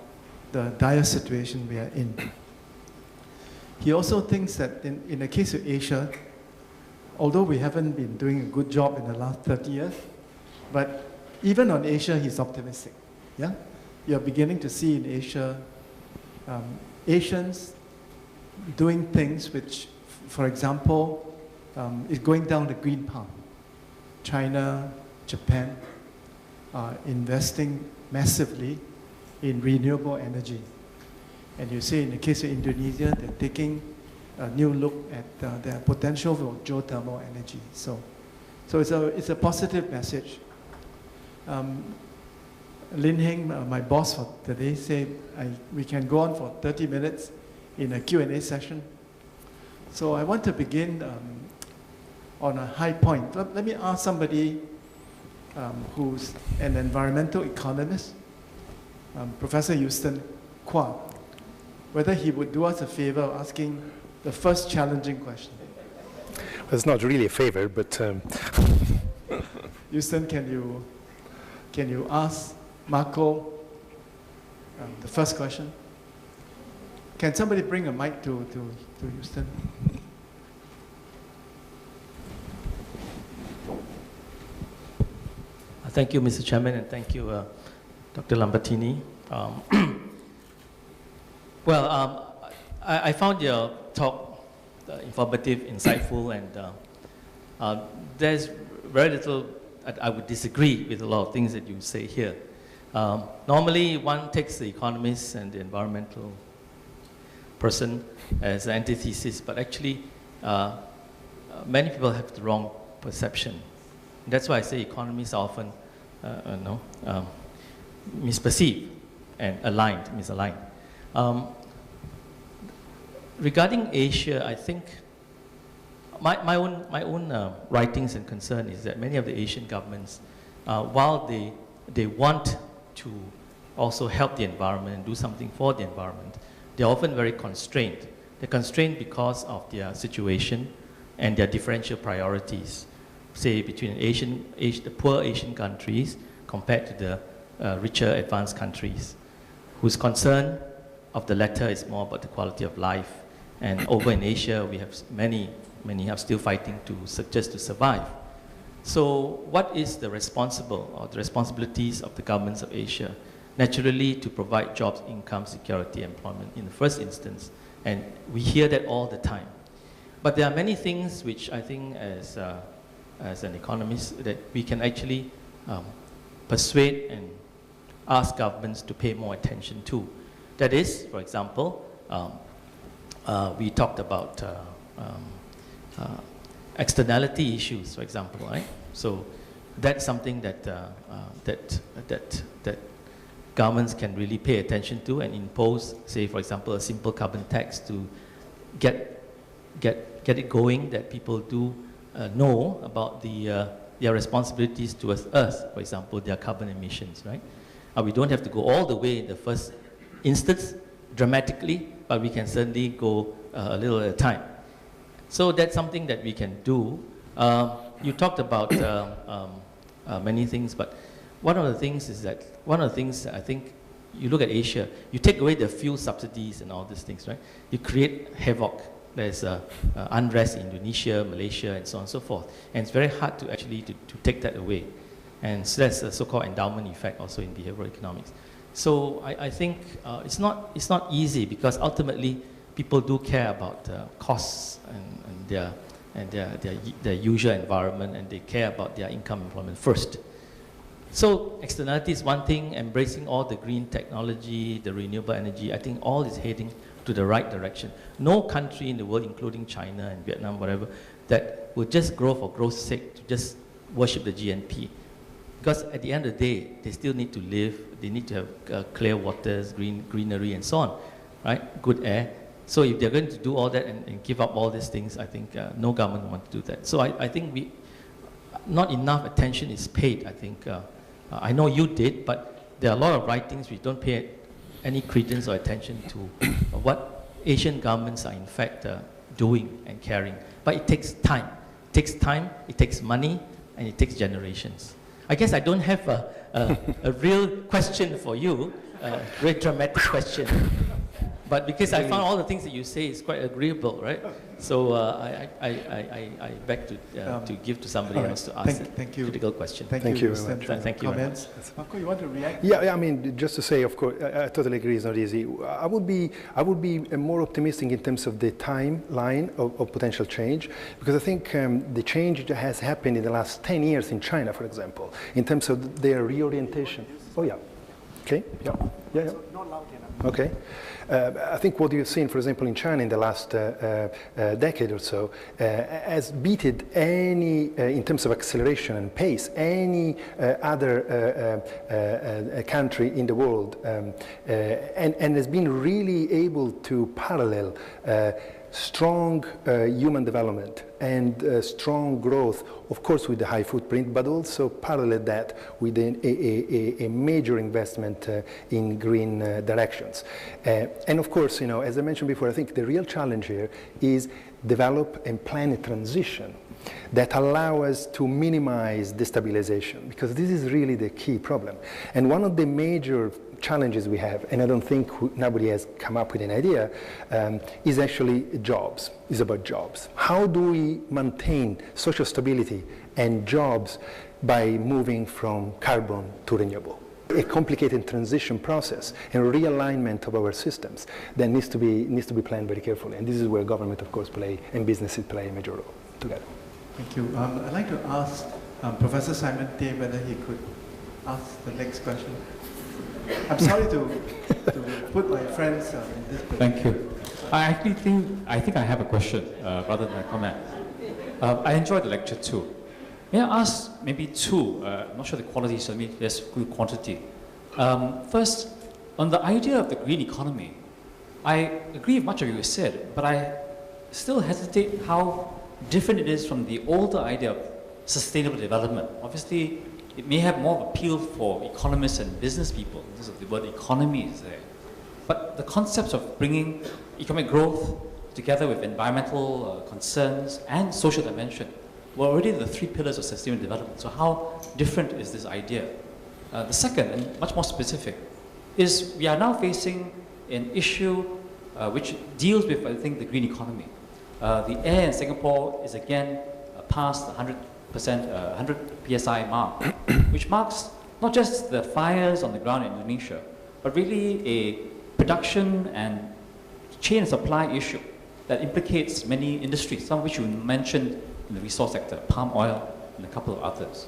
the dire situation we are in. He also thinks that in the case of Asia, although we haven't been doing a good job in the last 30 years, but even on Asia, he's optimistic. Yeah? You're beginning to see in Asia, Asians doing things which, for example, is going down the green path. China, Japan are investing massively in renewable energy. And you see in the case of Indonesia, they're taking a new look at their potential for geothermal energy. So it's a positive message. Lin-Heng, my boss for today, said we can go on for 30 minutes in a Q&A session. So I want to begin on a high point. Let me ask somebody who's an environmental economist, Professor Koh, whether he would do us a favor of asking the first challenging question. Well, it's not really a favor, but... Houston, can you ask Marco the first question. Can somebody bring a mic to Houston? Thank you, Mr. Chairman, and thank you, Dr. Lambertini. I found your talk informative, insightful, and there's very little I would disagree with a lot of things that you say here. Normally, one takes the economist and the environmental person as an antithesis, but actually, many people have the wrong perception. That's why I say economists are often misperceived and misaligned. Regarding Asia, I think my own writings and concern is that many of the Asian governments, while they want to also help the environment and do something for the environment, they're often very constrained. They're constrained because of their situation and their differential priorities, say between the poor Asian countries compared to the richer advanced countries, whose concern of the latter is more about the quality of life. And over in Asia, we have many are still fighting just to survive. So what is the responsibilities of the governments of Asia? Naturally, to provide jobs, income, security, employment in the first instance. And we hear that all the time. But there are many things which I think as an economist that we can actually persuade and ask governments to pay more attention to. That is, for example, we talked about externality issues, for example, right? So that's something that that governments can really pay attention to and impose, say, for example, a simple carbon tax to get it going, that people do know about their responsibilities towards Earth, for example, their carbon emissions, right? We don't have to go all the way in the first instance dramatically, but we can certainly go a little at a time. So that's something that we can do. You talked about many things, but one of the things I think, you look at Asia, you take away the fuel subsidies and all these things, right? You create havoc. There's unrest in Indonesia, Malaysia, and so on and so forth. And it's very hard to actually to take that away. And so that's a so-called endowment effect also in behavioral economics. So I think it's not easy, because ultimately people do care about costs and their usual environment, and they care about their income employment first. So externality is one thing, embracing all the green technology, the renewable energy, I think all is heading to the right direction. No country in the world, including China and Vietnam, whatever, that will just grow for growth's sake, to just worship the GNP. Because at the end of the day, they still need to live, they need to have clear waters, greenery, and so on, right? Good air. So if they're going to do all that and give up all these things, I think no government wants to do that. So I think not enough attention is paid, I think. I know you did, but there are a lot of writings which don't pay any credence or attention to what Asian governments are in fact doing and caring. But it takes time. It takes time, it takes money, and it takes generations. I guess I don't have a real question for you, a very dramatic question. But because I found all the things that you say is quite agreeable, right? So I beg to give to somebody else to ask a critical question. Thank you very much. Thank you very much. Marco, you want to react? Yeah, I mean, just to say, of course, I totally agree, it's not easy. I would be more optimistic in terms of the timeline of potential change, because I think the change that has happened in the last 10 years in China, for example, in terms of their reorientation. Oh, yeah. Okay. Yeah. Not loud enough. Okay. I think what you've seen, for example, in China in the last decade or so, has beaten any, in terms of acceleration and pace, any other country in the world, and has been really able to parallel strong human development and strong growth, of course with the high footprint, but also parallel that with a major investment in green directions. And of course, as I mentioned before, I think the real challenge here is develop and plan a transition that allow us to minimize destabilization, because this is really the key problem. And one of the major challenges we have, and I don't think nobody has come up with an idea, is actually jobs, is about jobs. How do we maintain social stability and jobs by moving from carbon to renewable? A complicated transition process and realignment of our systems that needs to be planned very carefully. And this is where government, of course, and businesses play a major role together. Thank you. I'd like to ask Professor Simon Tay whether he could ask the next question. I'm sorry to put my friends in this position. Thank you. I think I have a question rather than a comment. I enjoyed the lecture too. May I ask maybe two, I'm not sure the quality, so maybe there's good quantity. First, on the idea of the green economy, I agree with much of what you said, but I still hesitate how different it is from the older idea of sustainable development. Obviously, it may have more appeal for economists and business people because of the word economy is there. But the concepts of bringing economic growth together with environmental concerns and social dimension were already the three pillars of sustainable development. So how different is this idea? The second, and much more specific, is we are now facing an issue which deals with, I think, the green economy. The air in Singapore is again past the 100 PSI mark, which marks not just the fires on the ground in Indonesia, but really a production and chain supply issue that implicates many industries, some of which you mentioned in the resource sector, palm oil and a couple of others.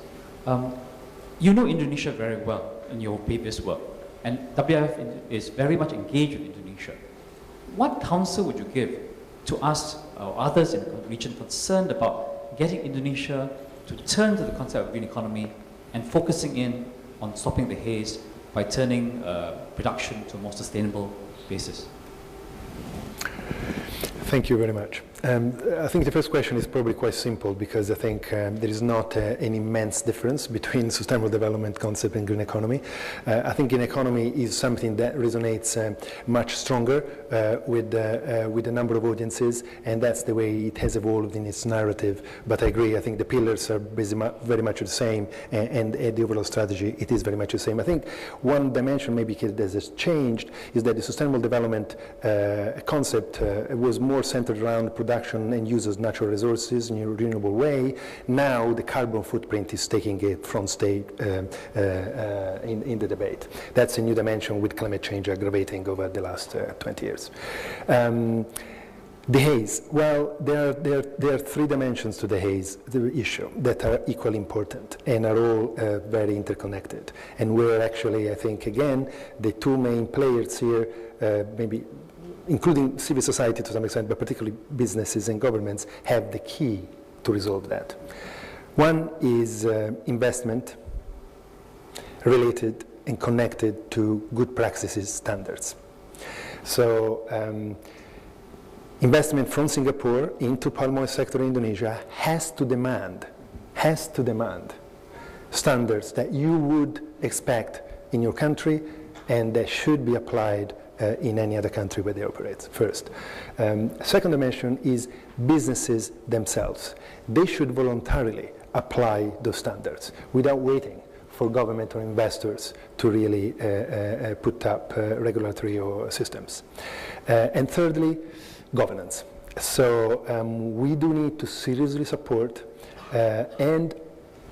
You know Indonesia very well in your previous work, and WWF is very much engaged with Indonesia. What counsel would you give to us or others in the region concerned about getting Indonesia to turn to the concept of green economy and focusing in on stopping the haze by turning production to a more sustainable basis? Thank you very much. I think the first question is probably quite simple, because I think there is not an immense difference between sustainable development concept and green economy. I think green economy is something that resonates much stronger with a number of audiences, and that's the way it has evolved in its narrative. But I agree, I think the pillars are very much the same, and the overall strategy, it is very much the same. I think one dimension maybe that has changed is that the sustainable development concept was more centered around production and use of natural resources in a renewable way. Now the carbon footprint is taking a front stage in the debate. That's a new dimension with climate change aggravating over the last 20 years. The haze, well, there are three dimensions to the haze, the issue, that are equally important and are all very interconnected. And where actually, I think, again, the two main players here, maybe including civil society to some extent, but particularly businesses and governments, have the key to resolve that. One is investment related and connected to good practices standards. So investment from Singapore into palm oil sector in Indonesia has to demand standards that you would expect in your country and that should be applied in any other country where they operate, first. Second dimension is businesses themselves. They should voluntarily apply those standards without waiting for government or investors to really put up regulatory systems. And thirdly, governance. So we do need to seriously support and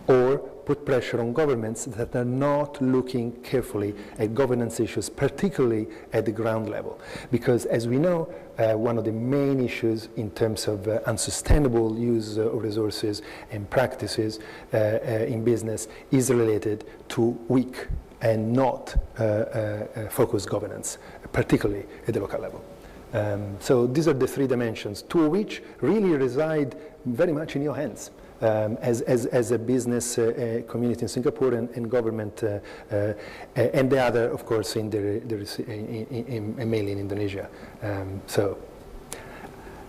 or put pressure on governments that are not looking carefully at governance issues, particularly at the ground level. Because as we know, one of the main issues in terms of unsustainable use of resources and practices in business is related to weak and not focused governance, particularly at the local level. So these are the three dimensions, two of which really reside very much in your hands. As a business community in Singapore and government, and the other, of course, mainly in Indonesia. So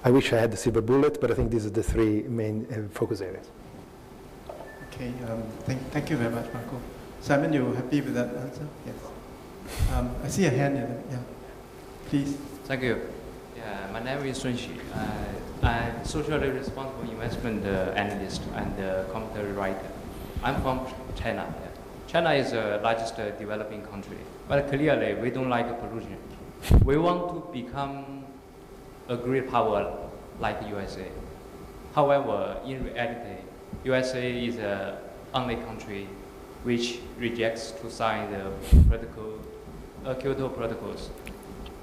I wish I had the silver bullet, but I think these are the three main focus areas. Okay, thank you very much, Marco. Simon, you happy with that answer? Yes. I see a hand here. Yeah, please. Thank you. Yeah, my name is Sun Xi. I'm socially responsible investment analyst and commentary writer. I'm from China. Yeah. China is the largest developing country, but clearly we don't like pollution. We want to become a great power like USA. However, in reality, USA is the only country which rejects to sign the Kyoto Protocols.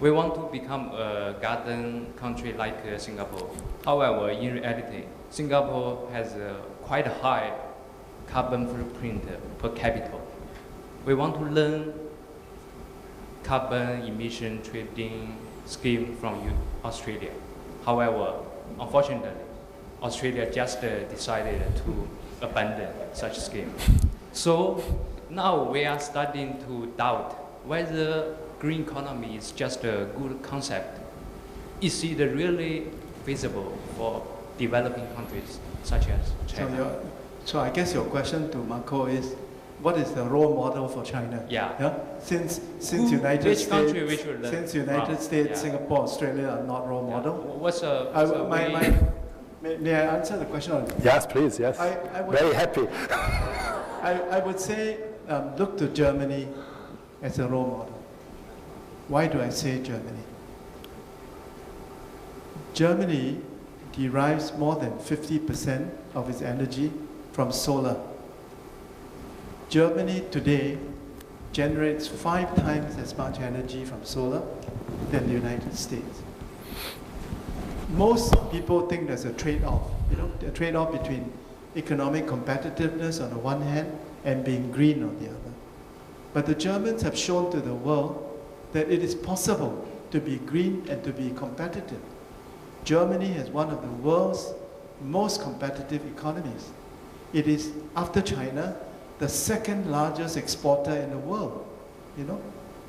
We want to become a garden country like Singapore. However, in reality, Singapore has a quite high carbon footprint per capita. We want to learn carbon emission trading scheme from Australia. However, unfortunately, Australia just decided to abandon such scheme. So now we are starting to doubt whether green economy is just a good concept. Is it really feasible for developing countries such as China? So I guess your question to Marco is, what is the role model for China? Yeah. Since United States, yeah. Singapore, Australia are not role model. What's may I answer the question? Yes, please. Yes. Very happy. I would say look to Germany as a role model. Why do I say Germany? Germany derives more than 50% of its energy from solar. Germany today generates 5 times as much energy from solar than the United States. Most people think there's a trade-off, a trade-off between economic competitiveness on the one hand and being green on the other. But the Germans have shown to the world that it is possible to be green and to be competitive. Germany has one of the world's most competitive economies. It is, after China, the second largest exporter in the world,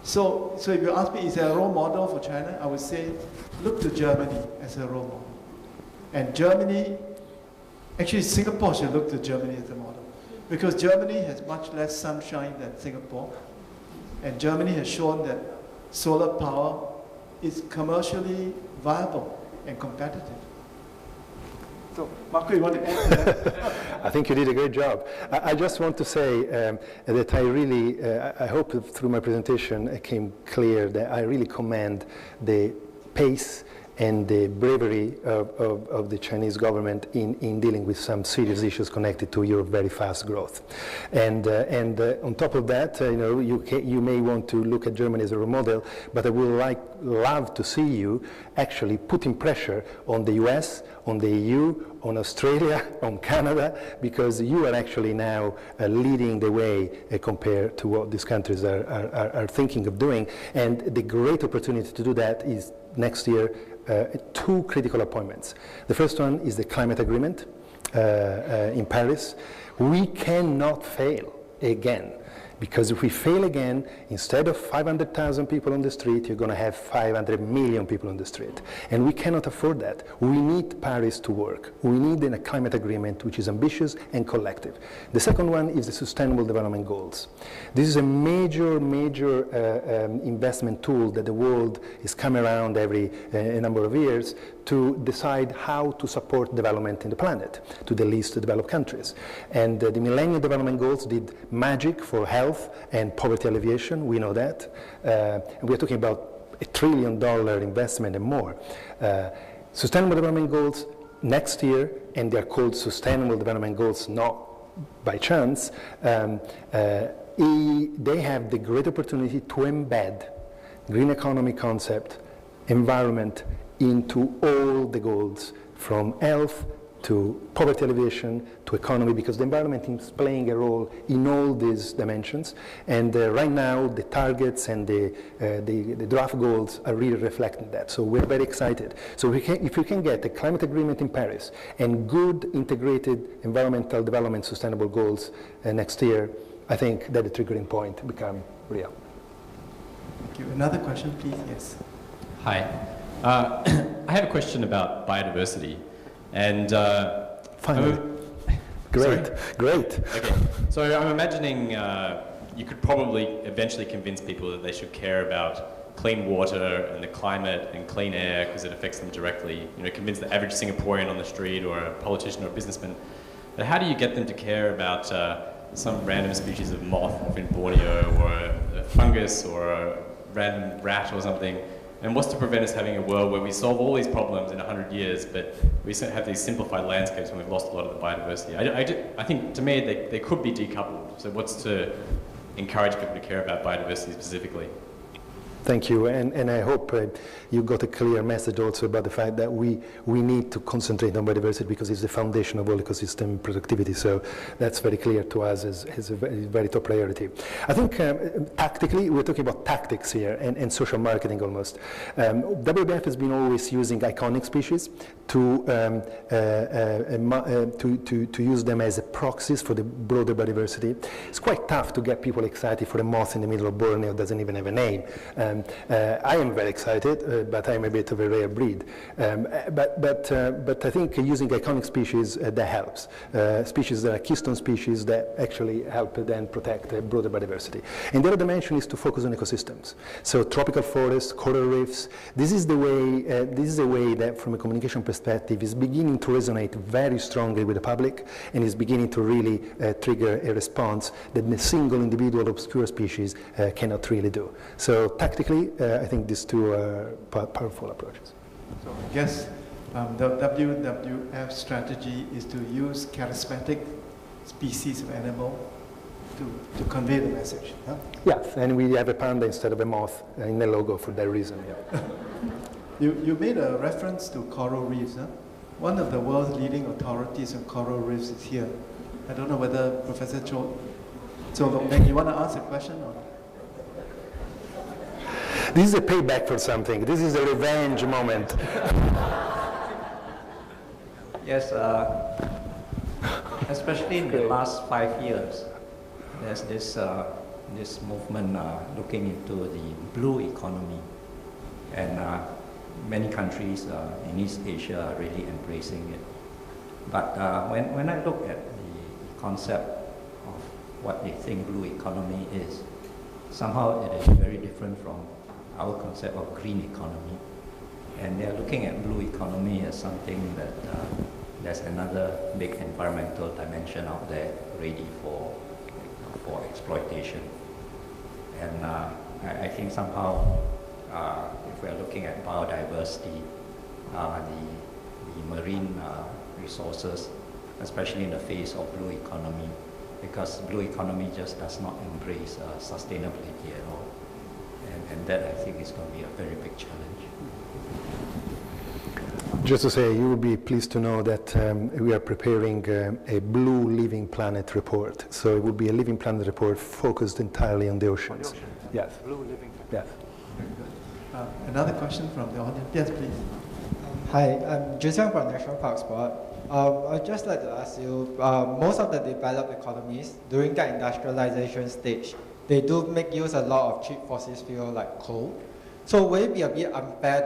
So if you ask me, is there a role model for China? I would say, look to Germany as a role model. And Germany, actually Singapore should look to Germany as a model. Because Germany has much less sunshine than Singapore. And Germany has shown that solar power is commercially viable and competitive. So, Marco, you want to add to that? I think you did a great job. I just want to say that I really, I hope that through my presentation it came clear that I really commend the pace and the bravery of the Chinese government in dealing with some serious issues connected to your very fast growth. And on top of that, you may want to look at Germany as a role model, but I would love to see you actually putting pressure on the US, on the EU, on Australia, on Canada, because you are actually now leading the way compared to what these countries are thinking of doing. And the great opportunity to do that is next year, 2 critical appointments. The first one is the climate agreement in Paris. We cannot fail again, because if we fail again, instead of 500,000 people on the street, you're going to have 500 million people on the street. And we cannot afford that. We need Paris to work. We need a climate agreement which is ambitious and collective. The second one is the Sustainable Development Goals. This is a major investment tool that the world is coming around every number of years to decide how to support development in the planet to the least developed countries. And the Millennium Development Goals did magic for health and poverty alleviation, we know that. And we're talking about $1 trillion investment and more. Sustainable Development Goals next year, and they're called Sustainable Development Goals not by chance, they have the great opportunity to embed green economy concept, environment, into all the goals, from health to poverty alleviation to economy, because the environment is playing a role in all these dimensions. And right now, the targets and the draft goals are really reflecting that. So we're very excited. So if we can get a climate agreement in Paris and good integrated environmental development sustainable goals next year, I think that the triggering point become real. Thank you. Another question, please? Yes. Hi. I have a question about biodiversity. And finally, great. Okay, so I'm imagining you could probably eventually convince people that they should care about clean water and the climate and clean air because it affects them directly. You know, convince the average Singaporean on the street or a politician or a businessman. But how do you get them to care about some random species of moth off in Borneo, or a fungus, or a random rat or something? And what's to prevent us having a world where we solve all these problems in 100 years, but we have these simplified landscapes when we've lost a lot of the biodiversity? I think, to me, they could be decoupled. So what's to encourage people to care about biodiversity specifically? Thank you, and I hope you got a clear message also about the fact that we need to concentrate on biodiversity because it's the foundation of all ecosystem productivity. So that's very clear to us as a very top priority. I think tactically, we're talking about tactics here and social marketing almost. WWF has been always using iconic species to use them as proxies for the broader biodiversity. It's quite tough to get people excited for a moth in the middle of Borneo that doesn't even have a name. I am very excited, but I'm a bit of a rare breed. But I think using iconic species, that helps. Species that are keystone species that actually help then protect broader biodiversity. And the other dimension is to focus on ecosystems. So tropical forests, coral reefs, this is the way that from a communication perspective is beginning to resonate very strongly with the public and is beginning to really trigger a response that the single individual obscure species cannot really do. So tactically, I think these two are powerful approaches. So I guess the WWF strategy is to use charismatic species of animal to convey the message. Huh? Yes, and we have a panda instead of a moth in the logo for that reason. Yeah. You made a reference to coral reefs. Huh? One of the world's leading authorities on coral reefs is here. I don't know whether Professor Cho Long-Meng, you want to ask a question? Or? This is a payback for something. This is a revenge moment. Yes, especially in the last 5 years, there's this movement looking into the blue economy, and many countries in East Asia are really embracing it. But when I look at the concept of what they think blue economy is, somehow it is very different from our concept of green economy. And they're looking at blue economy as something that there's another big environmental dimension out there ready for exploitation. And I think somehow if we're looking at biodiversity, the marine resources, especially in the face of blue economy, because blue economy just does not embrace sustainability at all. And that, I think, is going to be a very big challenge. Just to say, you will be pleased to know that we are preparing a Blue Living Planet report. So it will be a Living Planet report focused entirely on the oceans. On the ocean. Yes. Blue Living Planet. Yes. Very good. Another question from the audience. Yes, please. Hi, I'm Jason from National Parks Board. I'd just like to ask you, most of the developed economies, during their industrialization stage, they do make use a lot of cheap fossil fuel like coal. So will it be a bit unfair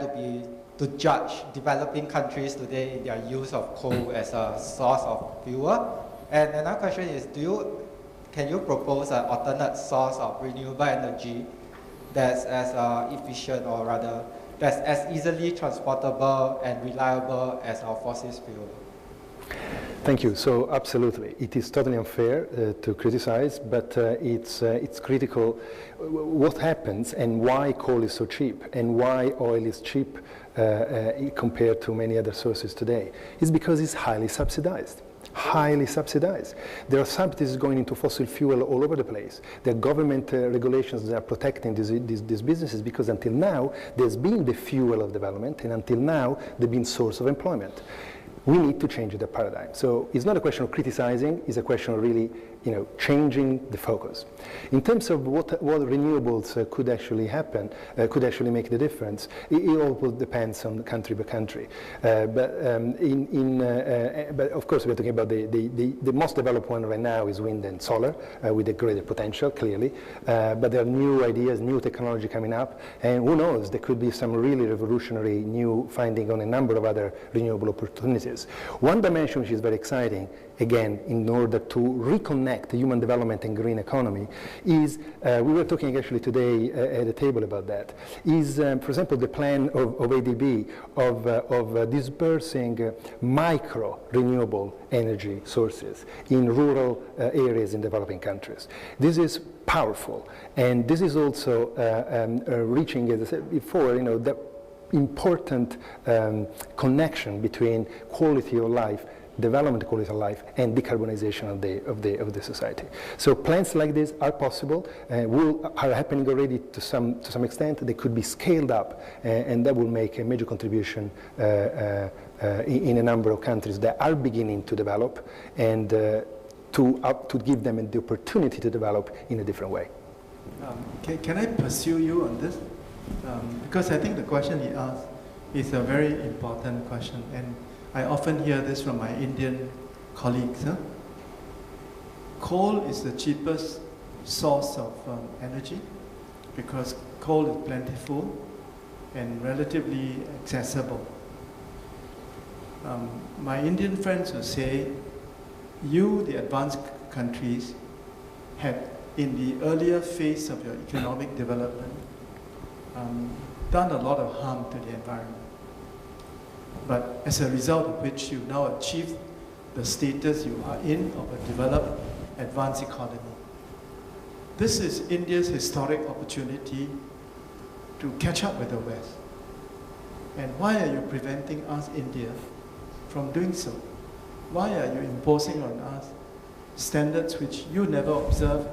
to judge developing countries today in their use of coal as a source of fuel? And another question is, can you propose an alternate source of renewable energy that's as efficient, or rather that's as easily transportable and reliable as our fossil fuel? Thank you. So absolutely, it is totally unfair to criticize, but it's critical what happens and why coal is so cheap and why oil is cheap compared to many other sources today. It's because it's highly subsidized. Highly subsidized. There are subsidies going into fossil fuel all over the place. There are government regulations that are protecting these businesses because until now there's been the fuel of development, and until now they've been source of employment. We need to change the paradigm. So it's not a question of criticizing, it's a question of really changing the focus. In terms of what renewables could actually happen, could actually make the difference, it all depends on country by country. But of course we're talking about the most developed one right now is wind and solar, with a greater potential, clearly. But there are new ideas, new technology coming up, and who knows, there could be some really revolutionary new finding on a number of other renewable opportunities. One dimension which is very exciting, again, in order to reconnect connect human development and green economy is, we were talking actually today at the table about that, is, for example, the plan of ADB of dispersing micro renewable energy sources in rural areas in developing countries. This is powerful, and this is also reaching, as I said before, the important connection between quality of life, development quality of life, and decarbonization of the society. So plans like this are possible, are happening already to some extent. They could be scaled up, and that will make a major contribution in a number of countries that are beginning to develop, and to give them the opportunity to develop in a different way. Can I pursue you on this? Because I think the question he asked is a very important question, and I often hear this from my Indian colleagues. Coal is the cheapest source of energy because coal is plentiful and relatively accessible. My Indian friends will say, you, the advanced countries, had in the earlier phase of your economic development done a lot of harm to the environment. But as a result of which you now achieved the status you are in of a developed, advanced economy. This is India's historic opportunity to catch up with the West. And why are you preventing us, India, from doing so? Why are you imposing on us standards which you never observed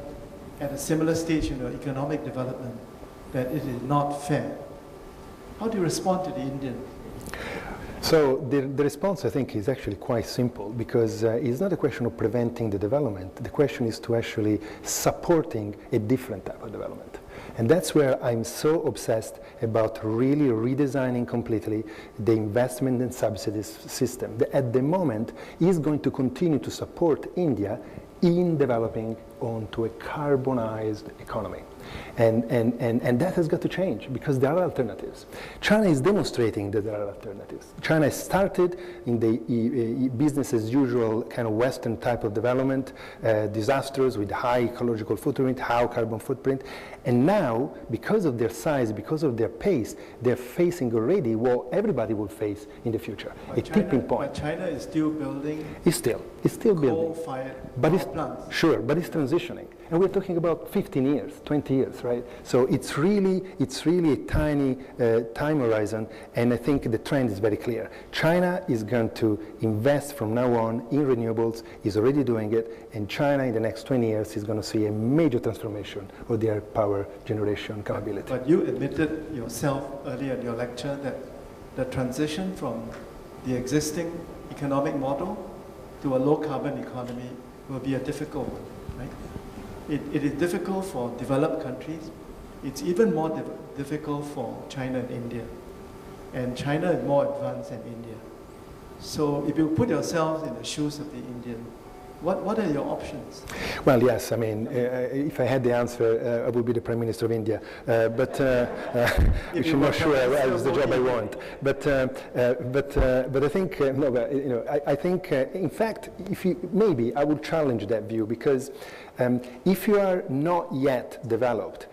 at a similar stage in your economic development, that it is not fair? How do you respond to the Indians? So the response, I think, is actually quite simple, because it's not a question of preventing the development. The question is to actually supporting a different type of development. And that's where I'm so obsessed about really redesigning completely the investment and subsidies system that at the moment is going to continue to support India in developing onto a carbonized economy. And that has got to change, because there are alternatives. China is demonstrating that there are alternatives. China started in the business as usual kind of Western type of development, disastrous with high ecological footprint, high carbon footprint. And now, because of their size, because of their pace, they're facing already what everybody will face in the future, a tipping point. But China is still building. It's still building. Coal-fired plants. Sure, but it's transitioning. And we're talking about 15 years, 20 years, right? So it's really a tiny time horizon, and I think the trend is very clear. China is going to invest from now on in renewables, is already doing it, and China in the next 20 years is going to see a major transformation of their power generation capability. But you admitted yourself earlier in your lecture that the transition from the existing economic model to a low-carbon economy will be a difficult one, right? It is difficult for developed countries. It's even more difficult for China and India. And China is more advanced than India. So if you put yourselves in the shoes of the Indian, what are your options? Well, yes, I mean, if I had the answer, I would be the Prime Minister of India. But which I'm not sure is the job I want. But I think, I think, in fact, maybe I would challenge that view, because if you are not yet developed,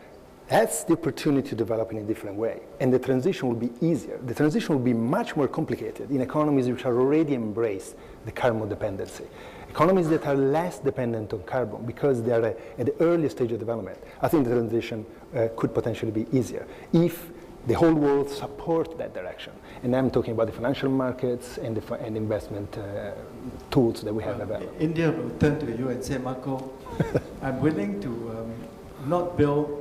that's the opportunity to develop in a different way. And the transition will be easier. The transition will be much more complicated in economies which are already embraced the carbon dependency. Economies that are less dependent on carbon because they are at the early stage of development. I think the transition could potentially be easier if the whole world supports that direction. And I'm talking about the financial markets and the investment tools that we have available. India will turn to you and say, Marco, I'm willing to not build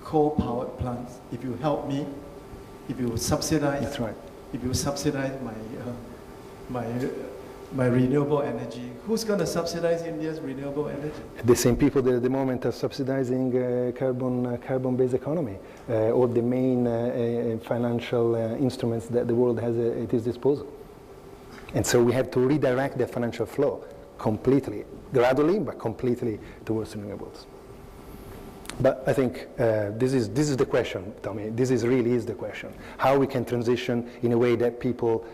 coal-powered plants if you help me, if you subsidize. That's right. If you subsidize my renewable energy. Who's going to subsidize India's renewable energy? The same people that at the moment are subsidizing carbon-based economy, or the main financial instruments that the world has at its disposal. And so we have to redirect that financial flow completely, gradually, but completely towards renewables. But I think this is the question, Tommy. This really is the question. How we can transition in a way that people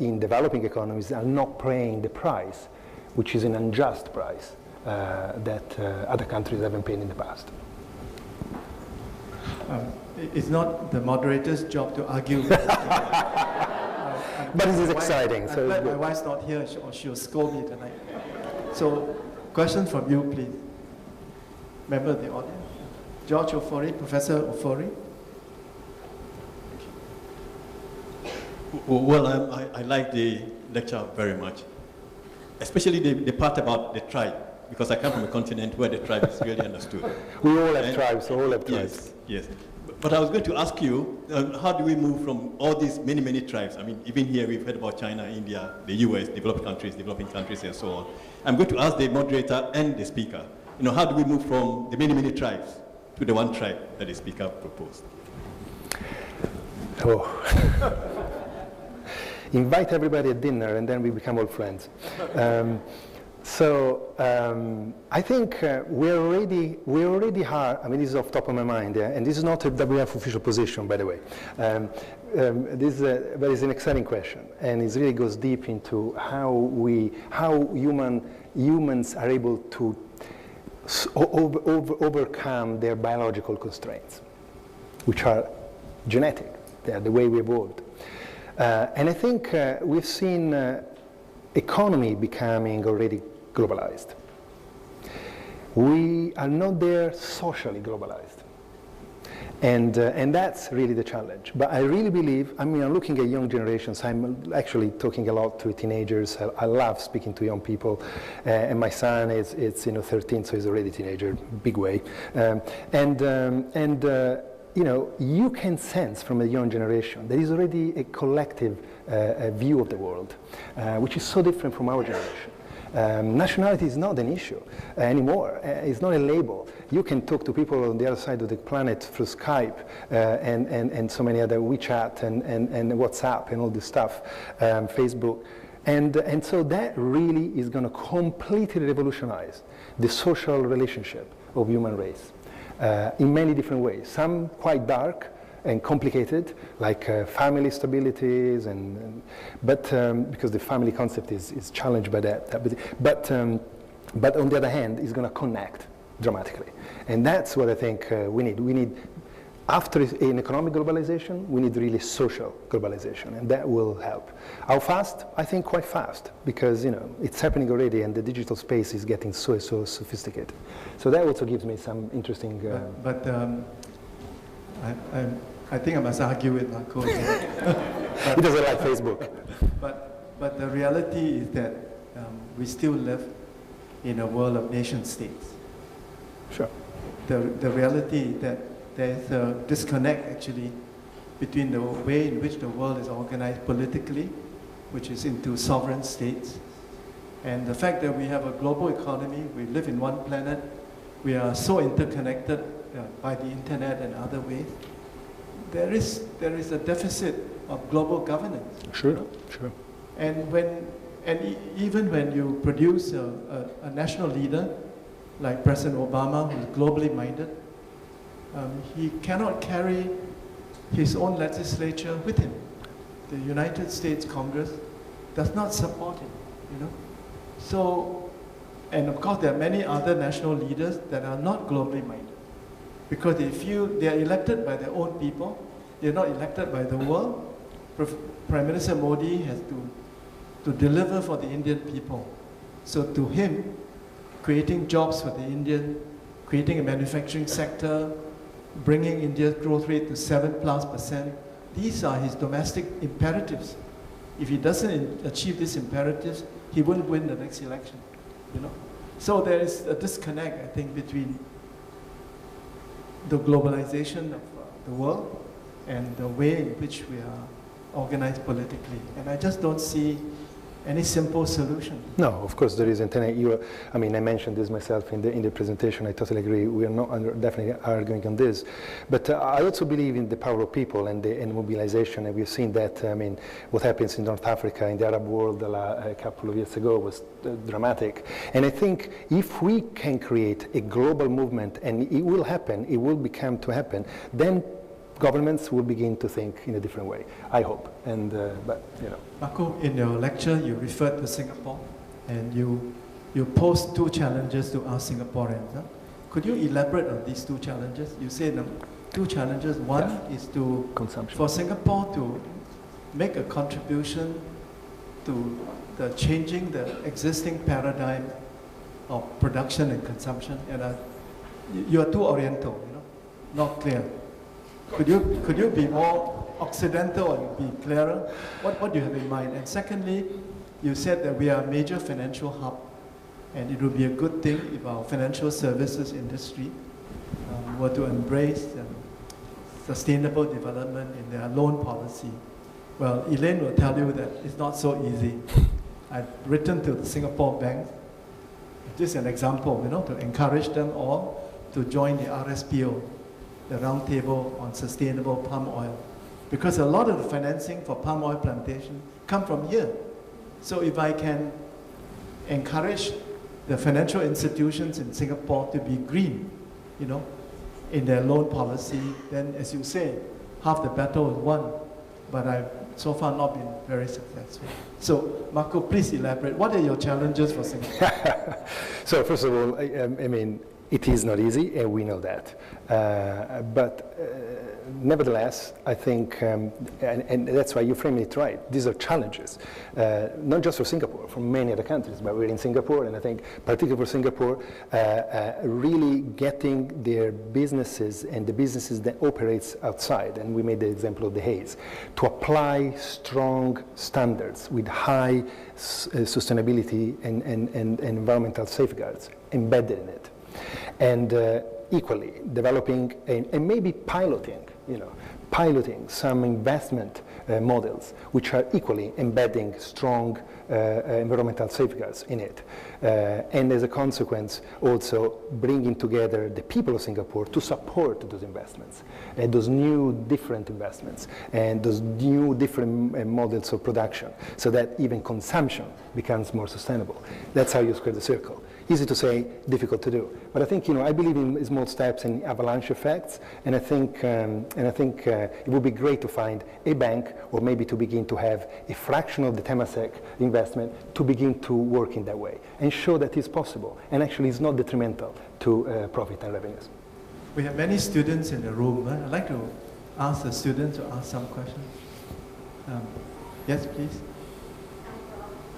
in developing economies are not paying the price, which is an unjust price, that other countries haven't paid in the past. It's not the moderator's job to argue. But it is exciting. I'm glad my wife's not here, or she'll scold me tonight. So, question from you, please. Member of the audience. George Ofori, Professor Ofori. Well, I like the lecture very much, especially the part about the tribe, because I come from a continent where the tribe is really understood. We all have tribes, all have tribes. Yes, yes. But I was going to ask you, how do we move from all these many, many tribes? I mean, even here we've heard about China, India, the US, developing countries, and so on. I'm going to ask the moderator and the speaker, how do we move from the many, many tribes to the one tribe that the speaker proposed? Oh. Invite everybody at dinner and then we become all friends. I think we already are, I mean, this is off the top of my mind, yeah? And this is not a WWF official position, by the way. But it's an exciting question, and it really goes deep into how humans are able to overcome their biological constraints, which are genetic. They are the way we evolved. And I think we've seen economy becoming already globalized. We are not there socially globalized. And that's really the challenge. But I really believe, I mean, I'm looking at young generations. I'm actually talking a lot to teenagers. I love speaking to young people. And my son is 13, so he's already a teenager, big way. You can sense from a young generation there is already a collective view of the world, which is so different from our generation. Nationality is not an issue anymore. It's not a label. You can talk to people on the other side of the planet through Skype and so many other WeChat and WhatsApp and all this stuff, Facebook. And so that really is going to completely revolutionize the social relationship of human race. In many different ways, some quite dark and complicated, like family stabilities, but because the family concept is challenged by that. But on the other hand, it's going to connect dramatically, and that's what I think we need. We need, after an economic globalization, we need really social globalization, and that will help. How fast? I think quite fast, because it's happening already, and the digital space is getting so sophisticated. So that also gives me some interesting. I think I must argue with Marco. He doesn't like Facebook. But the reality is that we still live in a world of nation states. Sure. The reality is that there is a disconnect actually between the way in which the world is organized politically, which is into sovereign states, and the fact that we have a global economy, we live in one planet, we are so interconnected by the internet and other ways. There is a deficit of global governance. Sure, sure. And even when you produce a national leader like President Obama, who's globally minded, he cannot carry his own legislature with him. The United States Congress does not support him, So, and of course there are many other national leaders that are not globally minded, because they feel they are elected by their own people, they're not elected by the world. Prime Minister Modi has to deliver for the Indian people. So to him, creating jobs for the Indian, creating a manufacturing sector, bringing India's growth rate to 7+%, these are his domestic imperatives. If he doesn't achieve these imperatives, he wouldn't win the next election, So there is a disconnect, I think, between the globalization of the world and the way in which we are organized politically. And I just don't see any simple solution. No, of course there isn't any. I mean, I mentioned this myself in the presentation. I totally agree. We are not definitely arguing on this, but I also believe in the power of people and mobilization. And we've seen that. I mean, what happens in North Africa, in the Arab world, a couple of years ago was dramatic. And I think if we can create a global movement, and it will happen, it will become to happen, then governments will begin to think in a different way, I hope. And Marco, in your lecture, you referred to Singapore, and you you posed 2 challenges to us Singaporeans. Huh? Could you elaborate on these 2 challenges? You said 2 challenges. One is to for Singapore to make a contribution to the changing the existing paradigm of production and consumption. And you are too oriental, not clear. Could you be more occidental and be clearer? What do you have in mind? And secondly, you said that we are a major financial hub, and it would be a good thing if our financial services industry were to embrace sustainable development in their loan policy. Well, Elaine will tell you that it's not so easy. I've written to the Singapore banks, just an example, to encourage them all to join the RSPO, the Roundtable on Sustainable Palm Oil. Because a lot of the financing for palm oil plantation come from here. So if I can encourage the financial institutions in Singapore to be green, in their loan policy, then as you say, half the battle is won. But I've so far not been very successful. So Marco, please elaborate. What are your challenges for Singapore? So first of all, I mean, it is not easy, and we know that. But nevertheless, I think, and that's why you framed it right, these are challenges, not just for Singapore, for many other countries, but we're in Singapore, and I think particularly for Singapore, really getting their businesses and the businesses that operates outside, and we made the example of the haze, to apply strong standards with high sustainability and environmental safeguards embedded in it. And equally developing and maybe piloting some investment models which are equally embedding strong environmental safeguards in it. And as a consequence, also bringing together the people of Singapore to support those investments and those new different investments and those new different models of production so that even consumption becomes more sustainable. That's how you square the circle. Easy to say, difficult to do. But I think, I believe in small steps and avalanche effects, and I think it would be great to find a bank, or maybe to begin to have a fraction of the Temasek investment to begin to work in that way, and show that it's possible, and actually it's not detrimental to profit and revenues. We have many students in the room. I'd like to ask the students to ask some questions. Yes, please.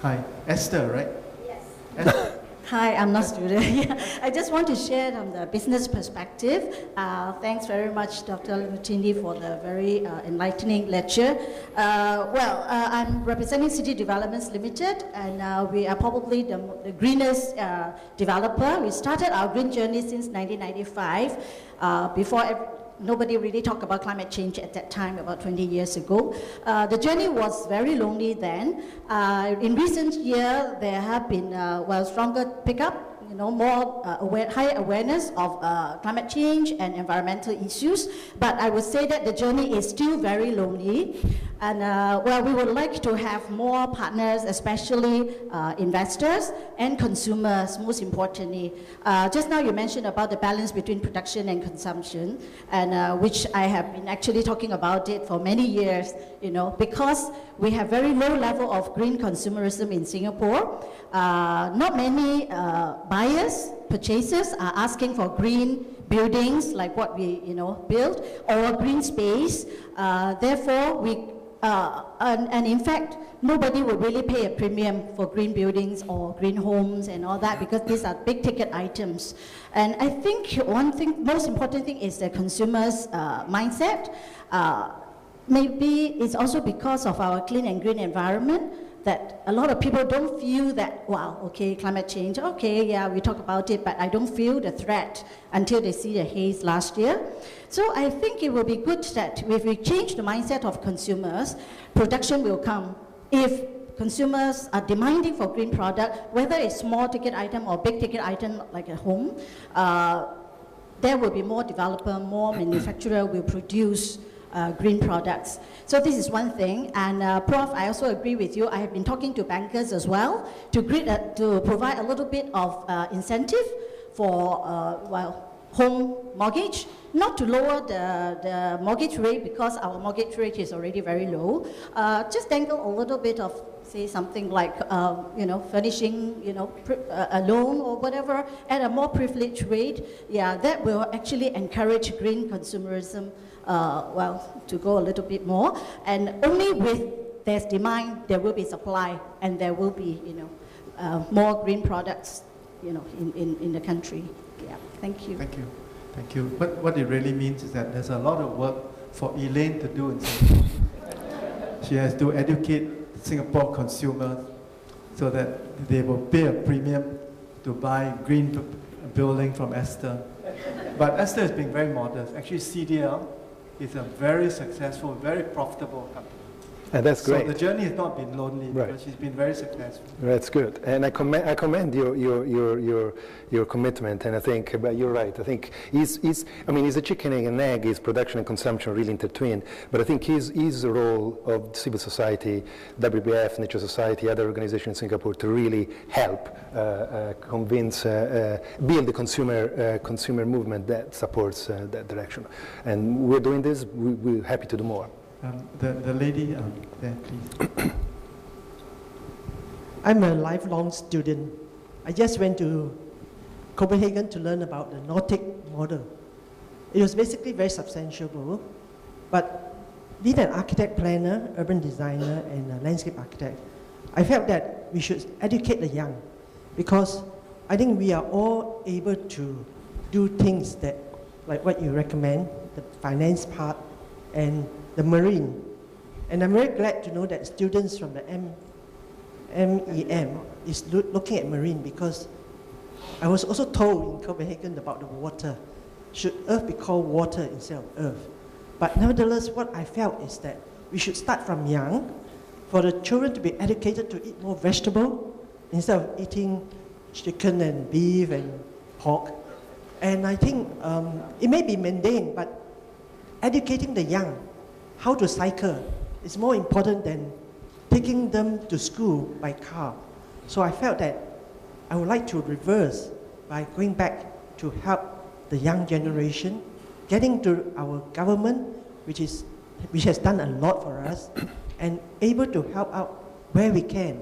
Hi, Esther, right? Yes. Esther. Hi, I'm not a student. I just want to share from the business perspective. Thanks very much, Dr. Lambertini, for the very enlightening lecture. I'm representing City Developments Limited, and we are probably the greenest developer. We started our green journey since 1995, before nobody really talked about climate change at that time, about 20 years ago. The journey was very lonely then. In recent years, there have been stronger pickup, more higher awareness of climate change and environmental issues. But I would say that the journey is still very lonely. And we would like to have more partners, especially investors and consumers, most importantly. Just now you mentioned about the balance between production and consumption, and which I have been actually talking about it for many years, because we have very low level of green consumerism in Singapore. Not many buyers, purchasers are asking for green buildings like what we build, or green space. Therefore, and in fact, nobody will really pay a premium for green buildings or green homes and all that, because these are big ticket items. And I think most important thing is the consumer's mindset. Maybe it's also because of our clean and green environment that a lot of people don't feel that, wow, okay, climate change, okay, yeah, we talk about it, but I don't feel the threat until they see the haze last year. So I think it will be good that if we change the mindset of consumers, production will come. If consumers are demanding for green product, whether it's small ticket item or big ticket item like a home, there will be more developer, more manufacturer will produce green products. So this is one thing. And Prof, I also agree with you. I have been talking to bankers as well to provide a little bit of incentive for, home mortgage, not to lower the mortgage rate because our mortgage rate is already very low. Just dangle a little bit of, say, something like, furnishing, a loan or whatever at a more privileged rate. Yeah, that will actually encourage green consumerism, to go a little bit more. And only with there's demand, there will be supply, and there will be, more green products, in the country. Yeah, thank you. Thank you. Thank you. But what it really means is that there's a lot of work for Elaine to do in Singapore. She has to educate Singapore consumers so that they will pay a premium to buy green building from Esther. But Esther has been very modest. Actually, CDL is a very successful, very profitable company. And that's great. So the journey has not been lonely, because she's been very successful. That's good, and I commend your commitment. And I think, but you're right. I think he's a chicken and egg. Is production and consumption really intertwined? But I think his role of civil society, WWF, Nature Society, other organizations in Singapore to really help convince, build the consumer movement that supports that direction. And we're doing this. We're happy to do more. The lady there, please. I'm a lifelong student. I just went to Copenhagen to learn about the Nordic model. It was basically very substantial, but being an architect planner, urban designer, and a landscape architect, I felt that we should educate the young, because I think we are all able to do things that, like what you recommend, the finance part, and the marine. And I'm very glad to know that students from the MEM is looking at marine, because I was also told in Copenhagen about the water. Should Earth be called water instead of Earth? But nevertheless, what I felt is that we should start from young, for the children to be educated to eat more vegetable instead of eating chicken and beef and pork. And I think it may be mundane, but educating the young how to cycle is more important than taking them to school by car. So I felt that I would like to reverse by going back to help the young generation, getting to our government, which has done a lot for us, and able to help out where we can.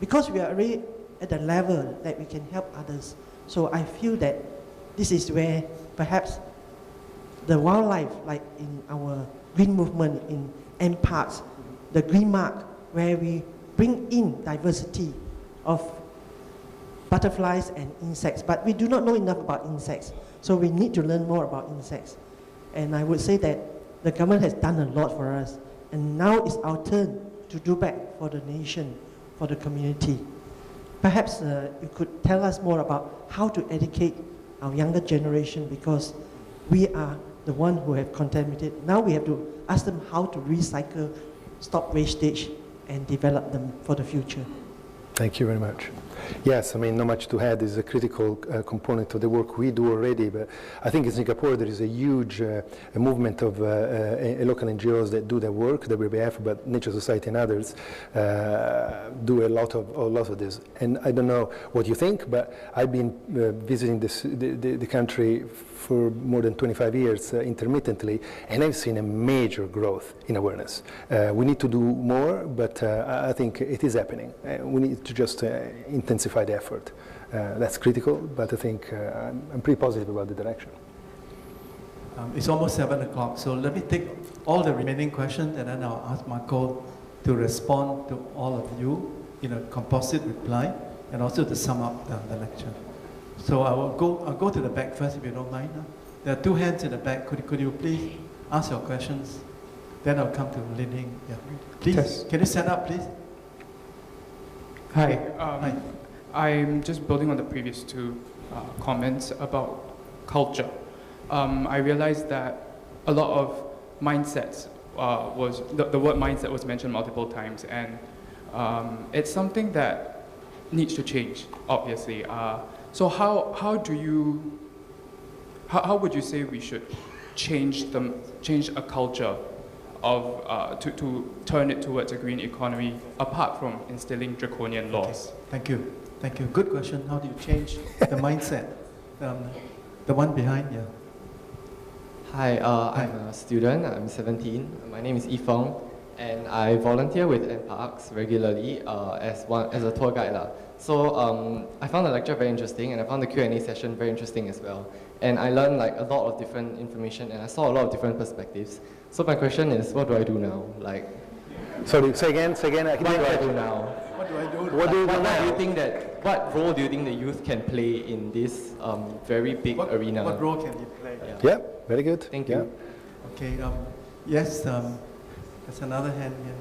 Because we are already at the level that we can help others. So I feel that this is where perhaps the wildlife, like in our green movement in embark, the green mark, where we bring in diversity of butterflies and insects. But we do not know enough about insects, so we need to learn more about insects. And I would say that the government has done a lot for us, and now it's our turn to do back for the nation, for the community. Perhaps you could tell us more about how to educate our younger generation, because we are the one who have contaminated. Now we have to ask them how to recycle, stop wastage, and develop them for the future. Thank you very much. Yes, I mean, not much to add. This is a critical component of the work we do already, but I think in Singapore there is a huge movement of local NGOs that do their work, the WWF, but Nature Society and others do a lot of this. And I don't know what you think, but I've been visiting the country for more than 25 years intermittently, and I've seen a major growth in awareness. We need to do more, but I think it is happening. We need to just intensify the effort. That's critical, but I think I'm pretty positive about the direction. It's almost 7 o'clock, so let me take all the remaining questions, and then I'll ask Marco to respond to all of you in a composite reply, and also to sum up the lecture. So I'll go to the back first, if you don't mind. There are 2 hands in the back. Could you please ask your questions? Then I'll come to Lin-Heng. Yeah. Please, yes. Can you stand up, please? Hi. Hi. I'm just building on the previous 2 comments about culture. I realized that a lot of mindsets the word mindset was mentioned multiple times, and it's something that needs to change, obviously. So how would you say we should change a culture of to turn it towards a green economy, apart from instilling draconian laws? Okay. Thank you. Good question. How do you change the mindset? The one behind, yeah. Hi, I'm a student. I'm 17. My name is Yifeng, and I volunteer with NParks regularly as a tour guide. So I found the lecture very interesting, and I found the Q&A session very interesting as well. And I learned like a lot of different information, and I saw a lot of different perspectives. So my question is, what do I do now? Like, sorry, say again. What do I do now? What do I do? What do you do now? What role do you think the youth can play in this very big arena? What role can you play? Yeah, very good. Thank you. Okay, yes, there's another hand here.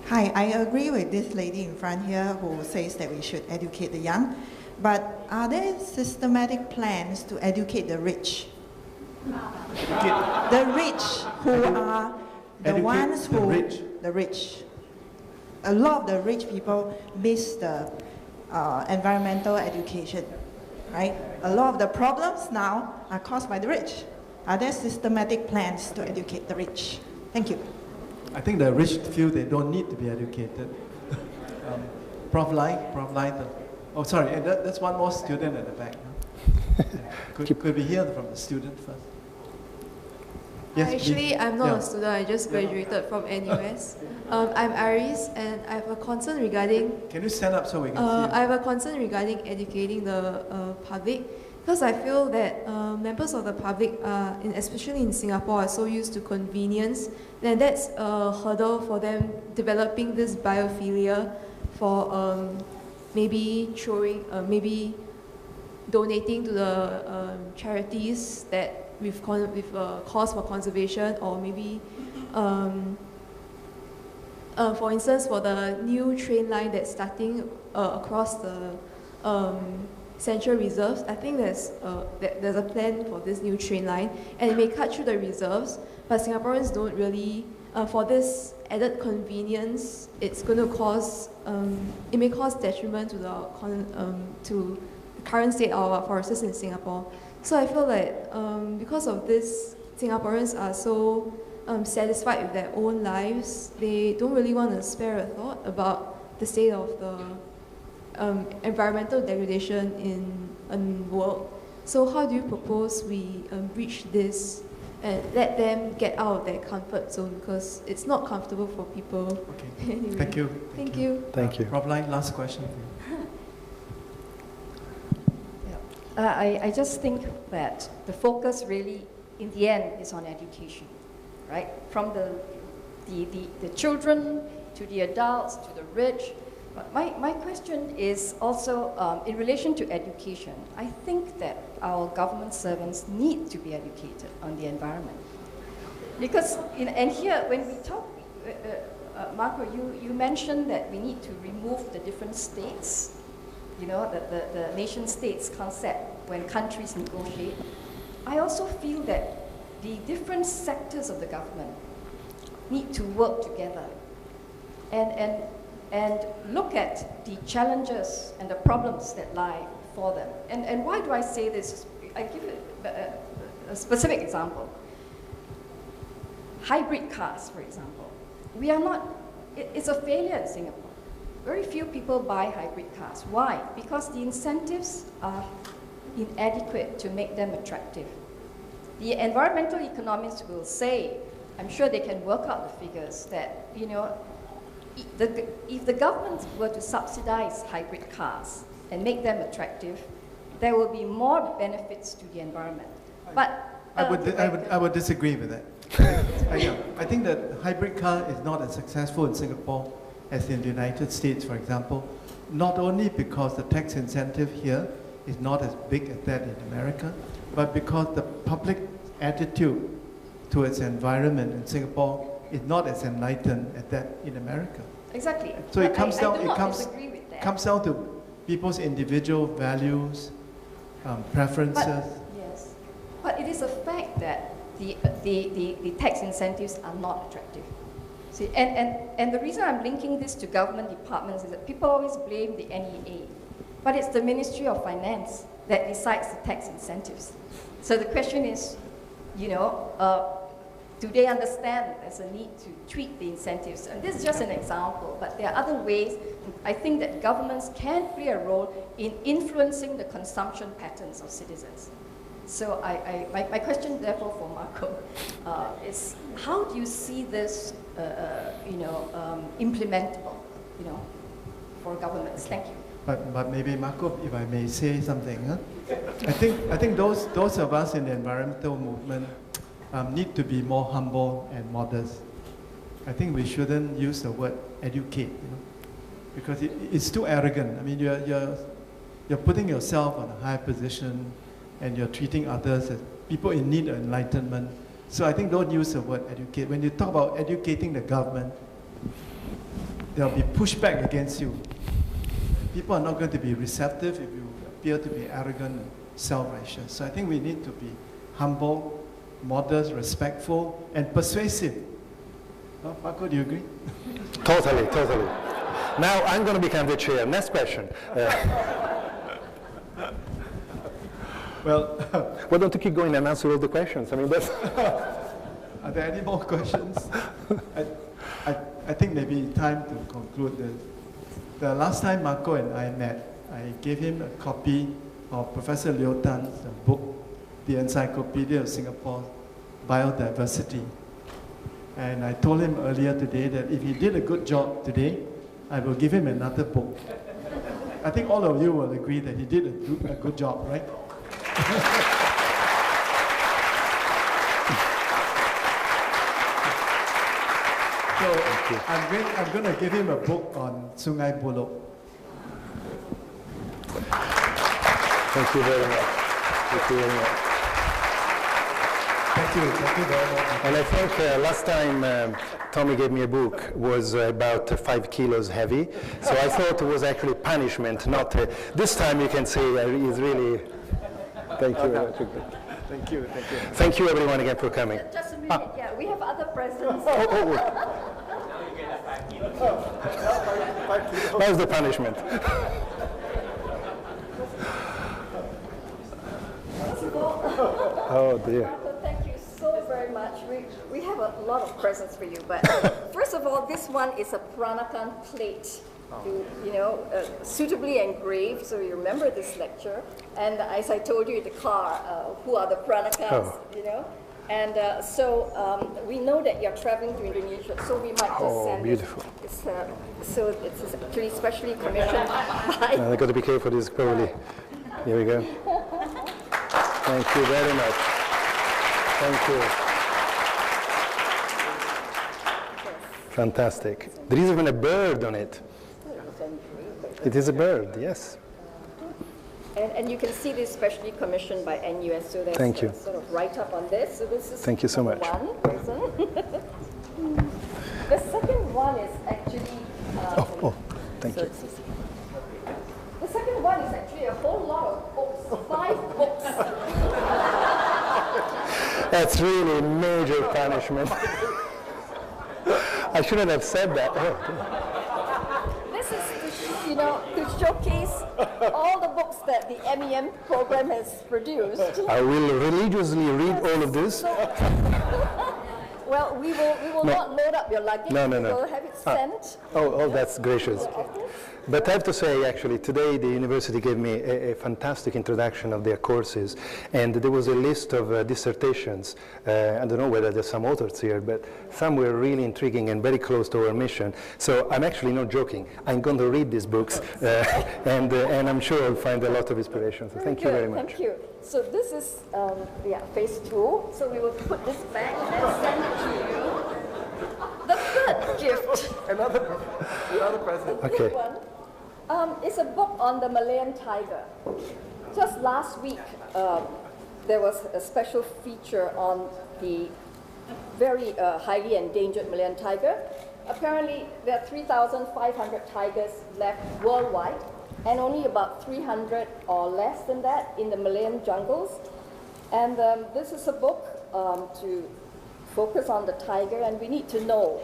Hi, I agree with this lady in front here who says that we should educate the young, but are there systematic plans to educate the rich? The rich who are the ones who... The rich. A lot of the rich people miss the environmental education, right? A lot of the problems now are caused by the rich. Are there systematic plans to educate the rich? Thank you. I think the rich feel they don't need to be educated. Prof. Lye. Oh, sorry, that's one more student at the back. Could we hear from the student first? Yes, actually, I'm not a student. I just graduated from NUS. I'm Aris, and I have a concern regarding... Can you stand up so we can see you? I have a concern regarding educating the public, because I feel that members of the public, especially in Singapore, are so used to convenience, and that's a hurdle for them developing this biophilia for maybe donating to the charities that with cause for conservation, or maybe, for instance, for the new train line that's starting across the Central Reserves. I think there's a plan for this new train line, and it may cut through the reserves, but Singaporeans don't really, for this added convenience, it's going to cause, it may cause detriment to the current state of our forests in Singapore. So I feel like because of this, Singaporeans are so satisfied with their own lives, they don't really want to spare a thought about the state of the environmental degradation in the world. So how do you propose we reach this and let them get out of their comfort zone, because it's not comfortable for people. Okay. Anyway. Thank you. Thank you. Thank you. Prof. Lye, last question. I just think that the focus really, in the end, is on education, right? From the children to the adults to the rich. But my question is also in relation to education. I think that our government servants need to be educated on the environment. Because, and here, when we talk, Marco, you mentioned that we need to remove the different states, you know, the nation states concept when countries negotiate. I also feel that the different sectors of the government need to work together and look at the challenges and the problems that lie before them. And why do I say this? I give a specific example. Hybrid cars, for example. We are not, it's a failure in Singapore. Very few people buy hybrid cars. Why? Because the incentives are inadequate to make them attractive. The environmental economists will say, I'm sure they can work out the figures, that, you know, if the government were to subsidize hybrid cars and make them attractive, there will be more benefits to the environment. But I would disagree with that. I think that hybrid car is not as successful in Singapore as in the United States, for example, not only because the tax incentive here is not as big as that in America, but because the public attitude towards the environment in Singapore is not as enlightened as that in America. Exactly. So it comes down. I do not disagree with that. Comes down to people's individual values, preferences. Yes, but it is a fact that the tax incentives are not attractive. See, and the reason I'm linking this to government departments is that people always blame the NEA, but it's the Ministry of Finance that decides the tax incentives. So the question is, you know, do they understand there's a need to tweak the incentives? And this is just an example, but there are other ways I think that governments can play a role in influencing the consumption patterns of citizens. So my question therefore for Marco is, how do you see this implementable, for governments? Thank you. But maybe Marco, if I may say something, huh? I think those of us in the environmental movement need to be more humble and modest. I think we shouldn't use the word educate, because it's too arrogant. I mean, you're putting yourself on a high position, and you're treating others as people in need of enlightenment. So I think don't use the word educate. When you talk about educating the government, there'll be pushback against you. People are not going to be receptive if you appear to be arrogant and self-righteous. So I think we need to be humble, modest, respectful, and persuasive. Marco, do you agree? Totally, totally. Now I'm going to become the chair. Next question. Well, why don't you keep going and answer all the questions? I mean, that's... Are there any more questions? I think maybe time to conclude this. The last time Marco and I met, I gave him a copy of Professor Liu Tan's book, The Encyclopedia of Singapore Biodiversity. And I told him earlier today that if he did a good job today, I will give him another book. I think all of you will agree that he did a good job, right? So I'm going to give him a book on Sungai Buloh. Thank you very much. Thank you very much. Thank you very much. And I think last time Tommy gave me a book was about 5 kilos heavy, so I thought it was actually punishment, not... this time you can say he's really... Thank you very much. Thank you, thank you. Thank you everyone again for coming. Just a minute, yeah, we have other presents. That was the punishment. Oh dear. Thank you so very much. We have a lot of presents for you, but first of all, this one is a Peranakan plate. Suitably engraved, so you remember this lecture. And as I told you in the car, who are the Peranakans, And so we know that you're traveling to Indonesia, so we might just send beautiful. So it's actually specially commissioned by... I've got to be careful, this is probably... Here we go. Thank you very much. Thank you. Fantastic. There is even a bird on it. It is a bird, yes. And you can see this specially commissioned by NUS, so there's Thank you. Sort of write-up on this. So this is Thank you so much. one person. The second one is actually... thank you. The second one is actually a whole lot of books, 5 books. That's really major punishment. I shouldn't have said that. This is to showcase all the books that the MEM program has produced. I will religiously read all of this. Well, we will not load up your luggage. No. We will have it sent. Oh, that's gracious. But I have to say, actually, today the university gave me a fantastic introduction of their courses, and there was a list of dissertations. I don't know whether there's some authors here, but some were really intriguing and very close to our mission. So I'm actually not joking. I'm going to read these books, and I'm sure I'll find a lot of inspiration. So thank you very much. Thank you. So this is phase 2. So we will put this back and send it to you. The third gift. Another present. Okay. One. It's a book on the Malayan tiger. Just last week, there was a special feature on the very highly endangered Malayan tiger. Apparently, there are 3,500 tigers left worldwide, and only about 300 or less than that in the Malayan jungles. And this is a book to focus on the tiger, and we need to know,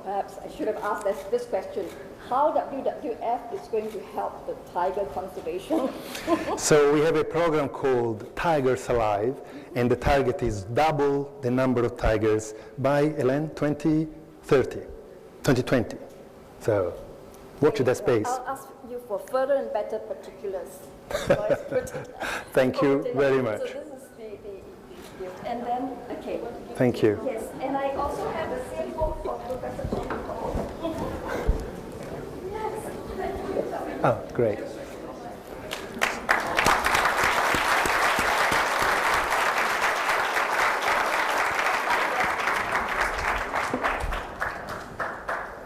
perhaps I should have asked this question, how WWF is going to help the tiger conservation. So we have a program called Tigers Alive, and the target is double the number of tigers by, Hélène, 2020. So watch that space. I'll ask you for further and better particulars. Thank you very much. So this is the and then, okay. Thank you. Yes, and I also have the same book for Professor Tommy Koh. Yes, thank you. Oh, great.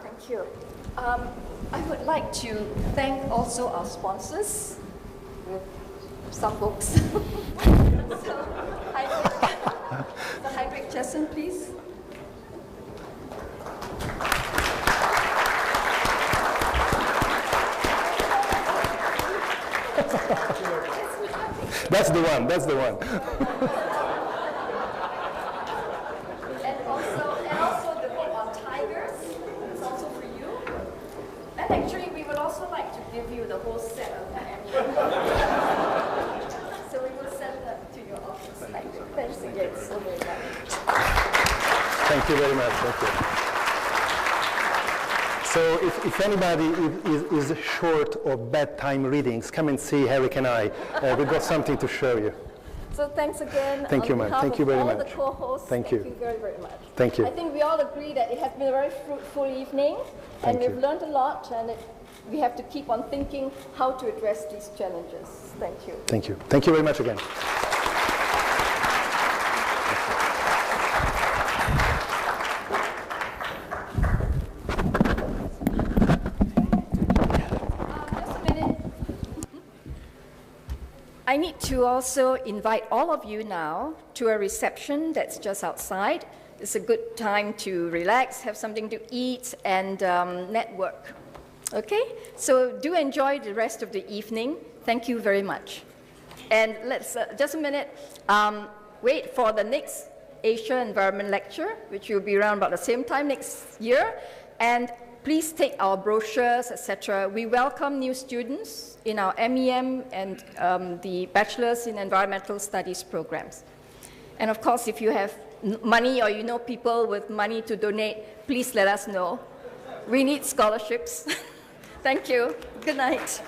Thank you. I would like to thank also our sponsors with some books. So, the Hybrid Chesson, please. That's the one, that's the one. And also the book on tigers, it's also for you. And actually, we would also like to give you the whole set of that. So we will send that to your office. Thanks again so very much. Thank you very much, thank you. So if anybody is short of bedtime readings, come and see Eric and I. We've got something to show you. So thanks again. Thank you, ma'am. Thank you very much. The co-hosts, thank you very, very much. Thank you. I think we all agree that it has been a very fruitful evening, and we've learned a lot, and we have to keep on thinking how to address these challenges. Thank you. Thank you. Thank you very much again. I need to also invite all of you now to a reception that's just outside. It's a good time to relax, have something to eat, and network. Okay? So do enjoy the rest of the evening. Thank you very much. And let's, just a minute, wait for the next Asia Environment Lecture, which will be around about the same time next year. And please take our brochures, etc. We welcome new students in our MEM and the Bachelors in Environmental Studies programs. And of course, if you have money or you know people with money to donate, please let us know. We need scholarships. Thank you. Good night.